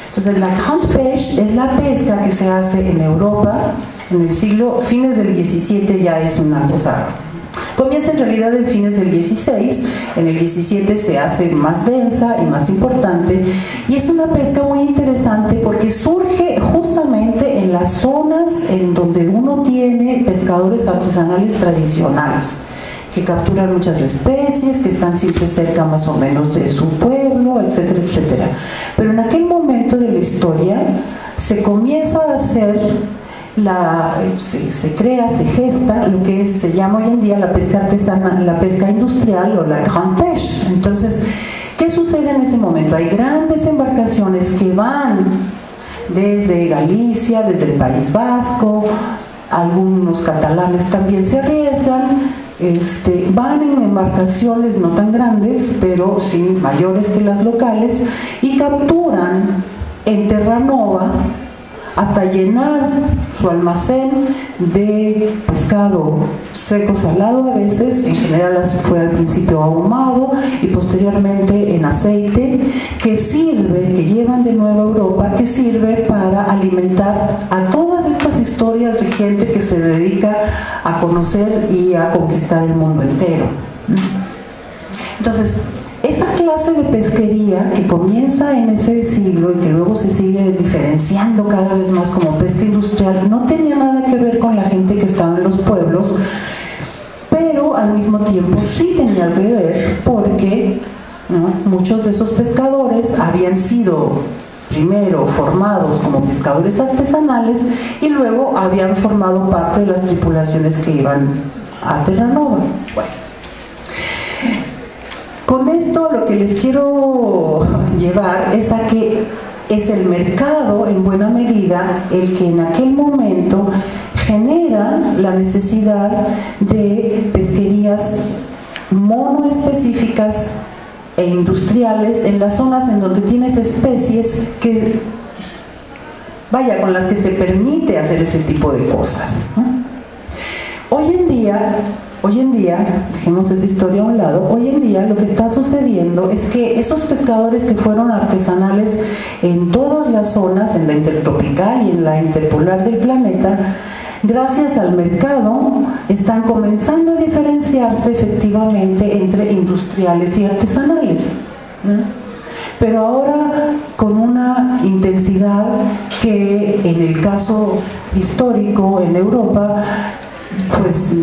Entonces, la grande pêche es la pesca que se hace en Europa en el siglo, fines del 17 ya es una cosa. Comienza en realidad en fines del 16, en el 17 se hace más densa y más importante, y es una pesca muy interesante porque surge justamente en las zonas en donde uno tiene pescadores artesanales tradicionales, que capturan muchas especies, que están siempre cerca más o menos de su pueblo, etcétera, etcétera. Pero en aquel momento de la historia se comienza a hacer se crea, se gesta lo que se llama hoy en día la pesca artesanal, la pesca industrial o la grande pêche. Entonces, ¿qué sucede en ese momento? Hay grandes embarcaciones que van desde Galicia, desde el País Vasco, algunos catalanes también se arriesgan, van en embarcaciones no tan grandes, pero sí mayores que las locales, y capturan en Terranova hasta llenar su almacén de pescado seco salado a veces, en general fue al principio ahumado y posteriormente en aceite, que llevan de nuevo a Europa, que sirve para alimentar a todas estas historias de gente que se dedica a conocer y a conquistar el mundo entero. Entonces, esa clase de pesquería que comienza en ese siglo y que luego se sigue diferenciando cada vez más como pesca industrial, no tenía nada que ver con la gente que estaba en los pueblos, pero al mismo tiempo sí tenía que ver porque muchos de esos pescadores habían sido primero formados como pescadores artesanales y luego habían formado parte de las tripulaciones que iban a Terranova. Bueno, con esto lo que les quiero llevar es a que es el mercado en buena medida el que en aquel momento genera la necesidad de pesquerías monoespecíficas e industriales en las zonas en donde tienes especies que, con las que se permite hacer ese tipo de cosas, ¿no? Hoy en día, dejemos esa historia a un lado, hoy en día lo que está sucediendo es que esos pescadores que fueron artesanales en todas las zonas, en la intertropical y en la interpolar del planeta, gracias al mercado, están comenzando a diferenciarse efectivamente entre industriales y artesanales, ¿no? Pero ahora con una intensidad que en el caso histórico en Europa pues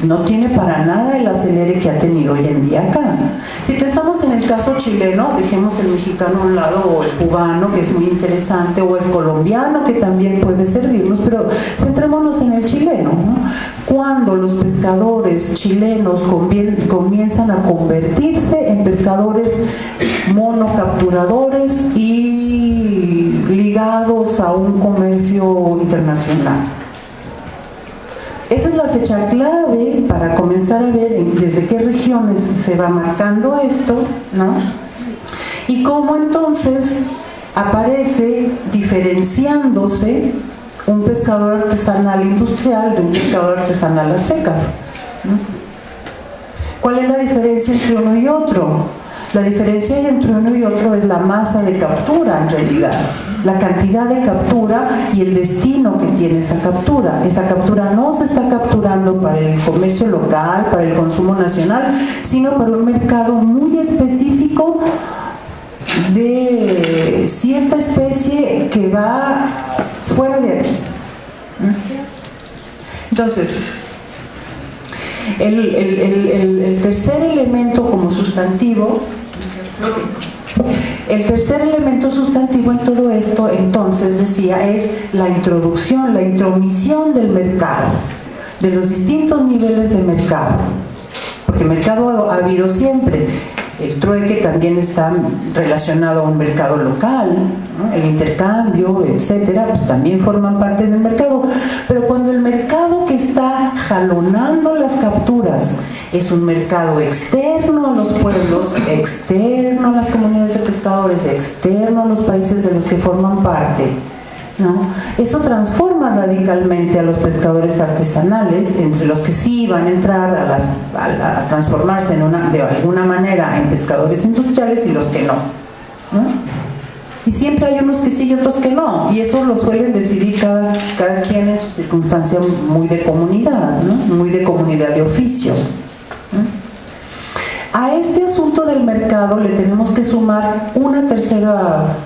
no tiene para nada el acelere que ha tenido hoy en día acá. Si pensamos en el caso chileno, dejemos el mexicano a un lado, o el cubano, que es muy interesante, o el colombiano, que también puede servirnos, pero centrémonos en el chileno, ¿no? Cuando los pescadores chilenos comienzan a convertirse en pescadores monocapturadores y ligados a un comercio internacional. Esa es la fecha clave para comenzar a ver desde qué regiones se va marcando esto, ¿no? Y cómo entonces aparece diferenciándose un pescador artesanal industrial de un pescador artesanal a secas, ¿no? ¿Cuál es la diferencia entre uno y otro? La diferencia entre uno y otro es la masa de captura, en realidad, la cantidad de captura y el destino que tiene esa captura. Esa captura no se está capturando para el comercio local, para el consumo nacional, sino para un mercado muy específico de cierta especie que va fuera de aquí. Entonces, El tercer elemento como sustantivo, el tercer elemento sustantivo en todo esto, entonces, decía, es la introducción, la intromisión del mercado, de los distintos niveles de mercado, porque mercado ha habido siempre. El trueque también está relacionado a un mercado local, ¿no? El intercambio, etcétera, pues también forman parte del mercado. Pero cuando el mercado que está jalonando las capturas es un mercado externo a los pueblos, externo a las comunidades de pescadores, externo a los países de los que forman parte, ¿no? Eso transforma radicalmente a los pescadores artesanales, entre los que sí van a entrar a transformarse de alguna manera en pescadores industriales, y los que no, ¿no? Y siempre hay unos que sí y otros que no, y eso lo suelen decidir cada quien en su circunstancia muy de comunidad, ¿no? Muy de comunidad de oficio, ¿no? A este asunto del mercado le tenemos que sumar una tercera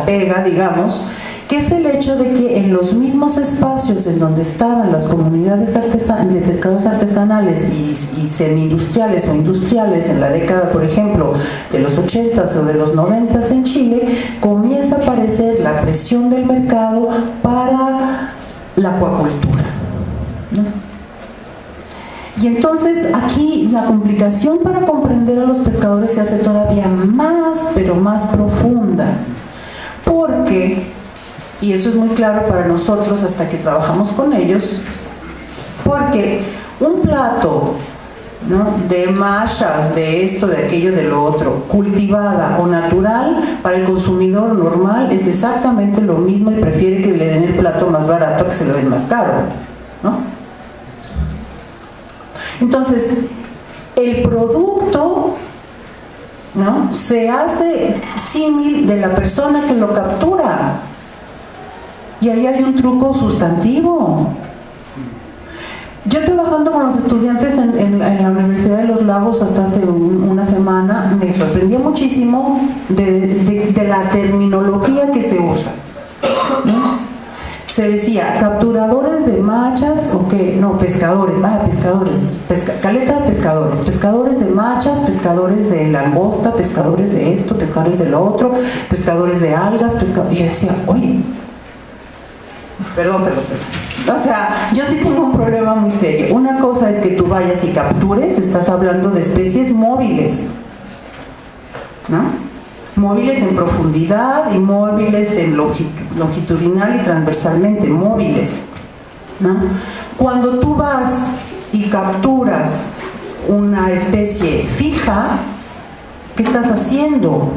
pega, digamos, que es el hecho de que en los mismos espacios en donde estaban las comunidades de pescadores artesanales y semi-industriales o industriales en la década, por ejemplo, de los 80s o de los 90s en Chile, comienza a aparecer la presión del mercado para la acuacultura, ¿no? Y entonces aquí la complicación para comprender a los pescadores se hace todavía más, pero más profunda, porque, y eso es muy claro para nosotros hasta que trabajamos con ellos, porque un plato, ¿no?, de machas, de esto, de aquello, de lo otro, cultivada o natural, para el consumidor normal es exactamente lo mismo y prefiere que le den el plato más barato a que se lo den más caro, ¿no? Entonces, el producto, ¿no?, se hace símil de la persona que lo captura. Y ahí hay un truco sustantivo. Yo trabajando con los estudiantes en la Universidad de los Lagos hasta hace una semana, me sorprendía muchísimo de la terminología que se usa, ¿no? Se decía capturadores de machas, ¿o qué? No, pescadores, pescadores, caleta de pescadores, pescadores de machas, pescadores de langosta, pescadores de esto, pescadores de lo otro, pescadores de algas, y yo decía, oye, perdón. O sea, yo sí tengo un problema muy serio. Una cosa es que tú vayas y captures, estás hablando de especies móviles, ¿no? Móviles en profundidad y móviles en longitudinal y transversalmente, móviles, ¿no? Cuando tú vas y capturas una especie fija, ¿qué estás haciendo?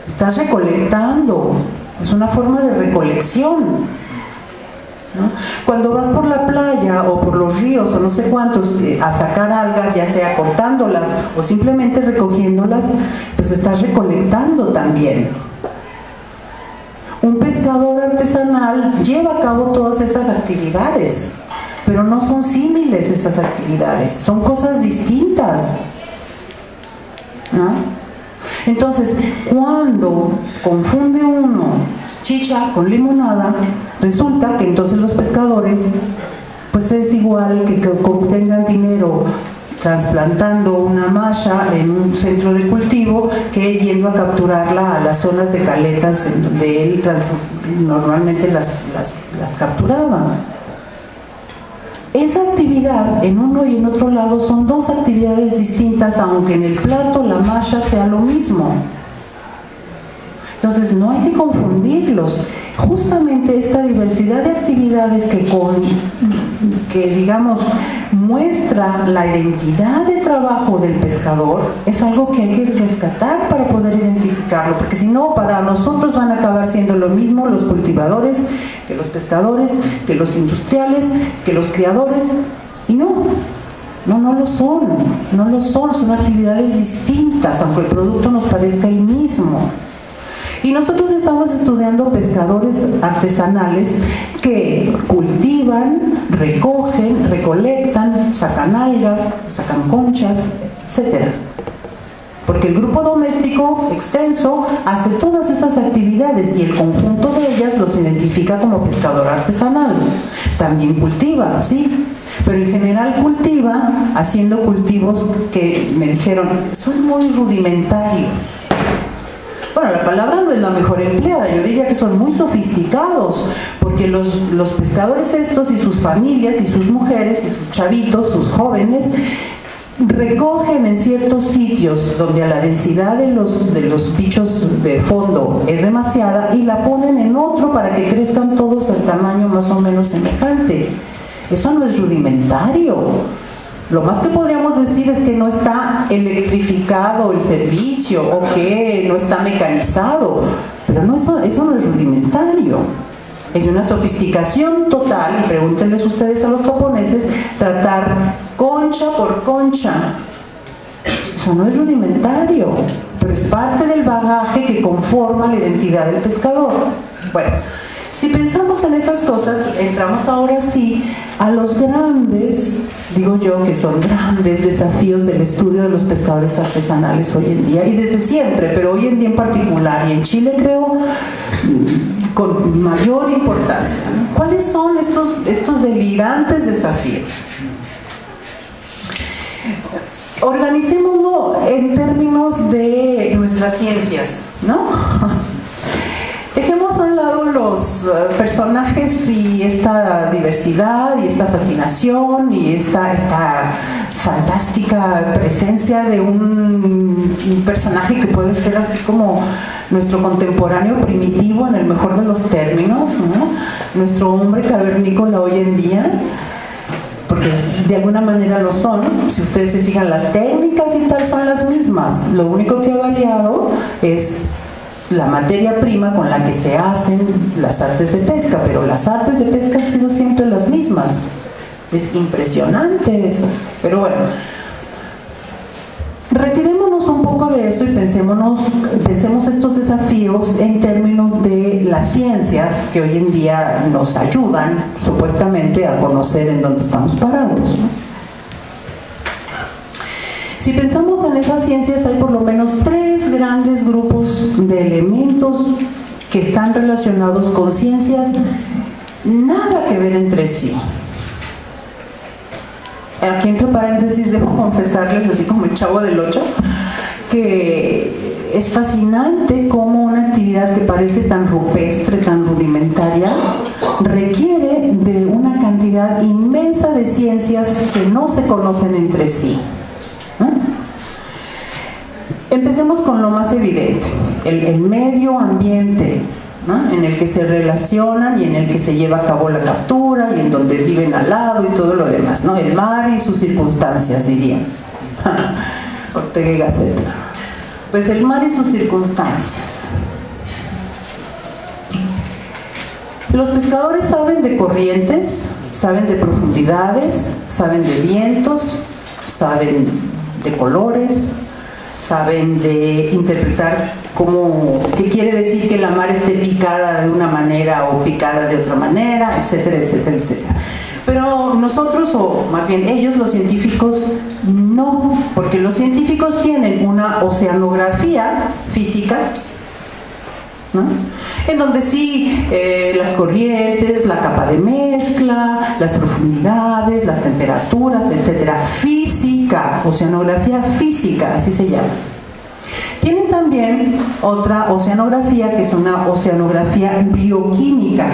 Estás recolectando, es una forma de recolección, ¿no? Cuando vas por la playa o por los ríos o no sé cuántos a sacar algas, ya sea cortándolas o simplemente recogiéndolas, pues estás recolectando también. Un pescador artesanal lleva a cabo todas esas actividades, pero no son símiles esas actividades, son cosas distintas, ¿no? Entonces, cuando confunde uno chicha con limonada, resulta que entonces los pescadores, pues es igual que obtengan dinero trasplantando una malla en un centro de cultivo que yendo a capturarla a las zonas de caletas en donde él normalmente las capturaba. Esa actividad en uno y en otro lado son dos actividades distintas, aunque en el plato la malla sea lo mismo. Entonces no hay que confundirlos. Justamente esta diversidad de actividades que digamos muestra la identidad de trabajo del pescador es algo que hay que rescatar para poder identificarlo, porque si no, para nosotros van a acabar siendo lo mismo los cultivadores que los pescadores, que los industriales, que los criadores, y no lo son, son actividades distintas, aunque el producto nos parezca el mismo. Y nosotros estamos estudiando pescadores artesanales que cultivan, recogen, recolectan, sacan algas, sacan conchas, etc. porque el grupo doméstico extenso hace todas esas actividades y el conjunto de ellas los identifica como pescador artesanal. También cultiva, ¿sí? Pero en general cultiva haciendo cultivos que me dijeron son muy rudimentarios. Bueno, la palabra no es la mejor empleada, yo diría que son muy sofisticados, porque los pescadores estos y sus familias y sus mujeres y sus chavitos, sus jóvenes, recogen en ciertos sitios donde a la densidad de los bichos de fondo es demasiada y la ponen en otro para que crezcan todos al tamaño más o menos semejante. Eso no es rudimentario. Lo más que podríamos decir es que no está electrificado el servicio o que no está mecanizado, pero no, eso no es rudimentario. Es una sofisticación total, y pregúntenles ustedes a los japoneses, tratar concha por concha. Eso no es rudimentario, pero es parte del bagaje que conforma la identidad del pescador. Bueno, si pensamos en esas cosas, entramos ahora sí a los grandes, digo yo que son grandes desafíos del estudio de los pescadores artesanales hoy en día, y desde siempre, pero hoy en día en particular, y en Chile creo con mayor importancia, ¿no? ¿Cuáles son estos delirantes desafíos? Organicémoslo en términos de nuestras ciencias, ¿no? Dejemos a un lado los personajes y esta diversidad y esta fascinación y esta fantástica presencia de un personaje que puede ser así como nuestro contemporáneo primitivo en el mejor de los términos, ¿no? Nuestro hombre cavernícola hoy en día, porque de alguna manera lo son. Si ustedes se fijan, las técnicas y tal son las mismas, lo único que ha variado es la materia prima con la que se hacen las artes de pesca, pero las artes de pesca han sido siempre las mismas. Es impresionante eso. Pero bueno, retirémonos un poco de eso y pensemos estos desafíos en términos de las ciencias que hoy en día nos ayudan supuestamente a conocer en dónde estamos parados, ¿no? Si pensamos en esas ciencias, hay por lo menos 3 grandes grupos de elementos que están relacionados con ciencias nada que ver entre sí. Aquí entre paréntesis debo confesarles, así como el Chavo del Ocho, que es fascinante cómo una actividad que parece tan rupestre, tan rudimentaria, requiere de una cantidad inmensa de ciencias que no se conocen entre sí. Empecemos con lo más evidente, el medio ambiente, ¿no? En el que se relacionan y en el que se lleva a cabo la captura y en donde viven al lado y todo lo demás, ¿no? El mar y sus circunstancias, dirían Ortega y Gasset. Pues el mar y sus circunstancias. Los pescadores saben de corrientes, saben de profundidades, saben de vientos, saben de colores, saben de interpretar qué quiere decir que la mar esté picada de una manera o picada de otra manera, etcétera, etcétera, etcétera. Pero nosotros, o más bien ellos, los científicos, no, porque los científicos tienen una oceanografía física, ¿no? En donde sí, las corrientes, la capa de mezcla, las profundidades, las temperaturas, etcétera, física, oceanografía física, así se llama. Tienen también otra oceanografía que es una oceanografía bioquímica,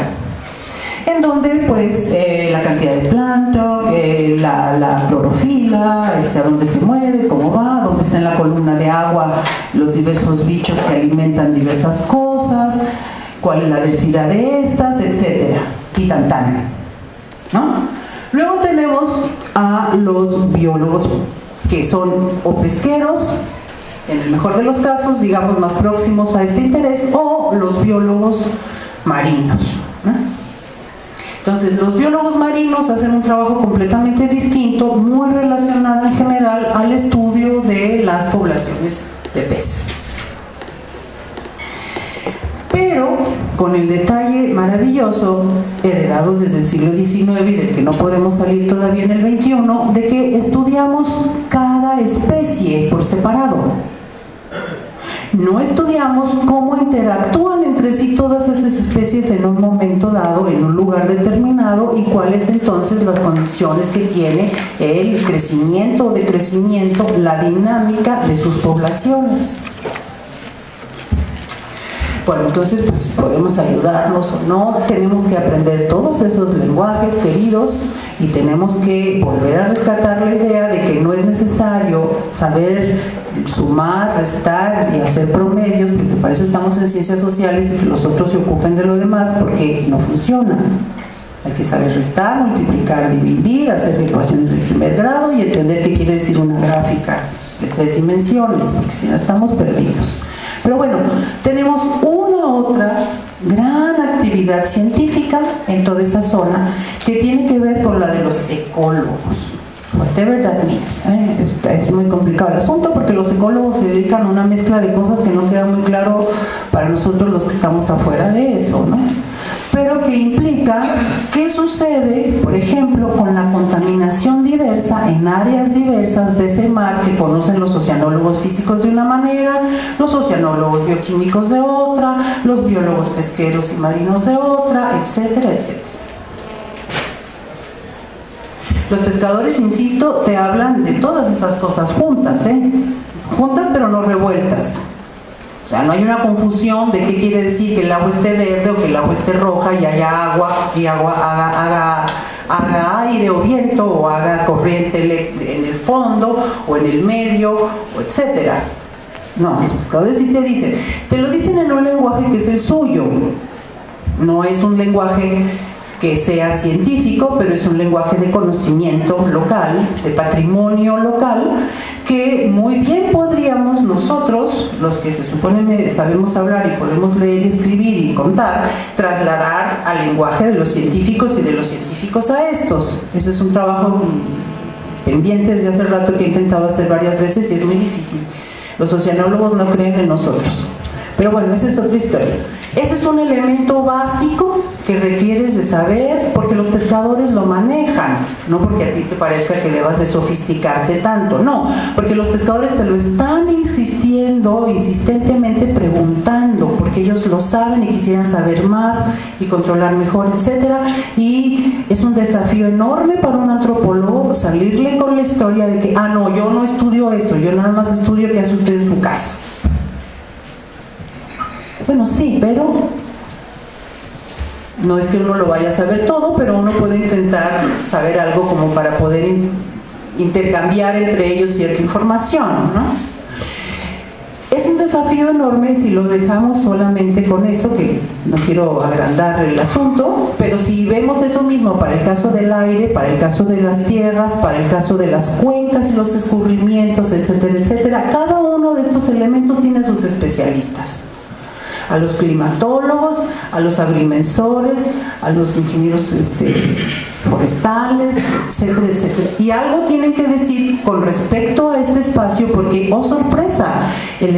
en donde pues la cantidad de plancton, la clorofila, a dónde se mueve, cómo va, dónde está en la columna de agua los diversos bichos que alimentan diversas cosas, cuál es la densidad de estas, etcétera, y tan, ¿no? Luego tenemos a los biólogos, que son o pesqueros, en el mejor de los casos, digamos más próximos a este interés, o los biólogos marinos, ¿no? Entonces, los biólogos marinos hacen un trabajo completamente distinto, muy relacionado en general al estudio de las poblaciones de peces. Pero con el detalle maravilloso, heredado desde el siglo XIX y del que no podemos salir todavía en el XXI, de que estudiamos cada especie por separado. no estudiamos cómo interactúan entre sí todas esas especies en un momento dado, en un lugar determinado, y cuáles entonces las condiciones que tiene el crecimiento o decrecimiento, la dinámica de sus poblaciones. Bueno, entonces pues podemos ayudarnos o no, tenemos que aprender todos esos lenguajes queridos y tenemos que volver a rescatar la idea de que no es necesario saber sumar, restar y hacer promedios, porque para eso estamos en ciencias sociales y que los otros se ocupen de lo demás, porque no funciona. Hay que saber restar, multiplicar, dividir, hacer ecuaciones de primer grado y entender qué quiere decir una gráfica de 3 dimensiones, porque si no estamos perdidos. Pero bueno, tenemos una otra gran actividad científica en toda esa zona que tiene que ver con la de los ecólogos. Whatever that means. Es muy complicado el asunto porque los ecólogos se dedican a una mezcla de cosas que no queda muy claro para nosotros los que estamos afuera de eso, ¿no? Pero que implica qué sucede, por ejemplo, con la contaminación diversa en áreas diversas de ese mar que conocen los oceanólogos físicos de una manera, los oceanólogos bioquímicos de otra, los biólogos pesqueros y marinos de otra, etcétera, etcétera. Los pescadores, insisto, te hablan de todas esas cosas juntas, juntas pero no revueltas. O sea, no hay una confusión de qué quiere decir que el agua esté verde o que el agua esté roja y haya agua y haga aire o viento o haga corriente en el fondo o en el medio, o etcétera. No, los pescadores sí te lo dicen en un lenguaje que es el suyo. No es un lenguaje que sea científico, pero es un lenguaje de conocimiento local, de patrimonio local, que muy bien podríamos nosotros, los que se supone sabemos hablar y podemos leer y escribir y contar, trasladar al lenguaje de los científicos y de los científicos a estos. Ese es un trabajo pendiente desde hace rato que he intentado hacer varias veces y es muy difícil. Los oceanólogos no creen en nosotros. Pero bueno, esa es otra historia. Ese es un elemento básico que requieres de saber porque los pescadores lo manejan, no porque a ti te parezca que debas de sofisticarte tanto, no, porque los pescadores te lo están insistentemente preguntando, porque ellos lo saben y quisieran saber más y controlar mejor, etcétera, y es un desafío enorme para un antropólogo salirle con la historia de que, no, yo no estudio eso, yo nada más estudio qué hace usted en su casa. Bueno, sí, pero no es que uno lo vaya a saber todo, pero uno puede intentar saber algo como para poder intercambiar entre ellos cierta información, ¿no? Es un desafío enorme si lo dejamos solamente con eso, que no quiero agrandar el asunto, pero si vemos eso mismo para el caso del aire, para el caso de las tierras, para el caso de las cuencas y los escurrimientos, etcétera, etcétera, cada uno de estos elementos tiene sus especialistas. A los climatólogos, a los agrimensores, a los ingenieros forestales, etcétera, etcétera. Y algo tienen que decir con respecto a este espacio porque, oh sorpresa, el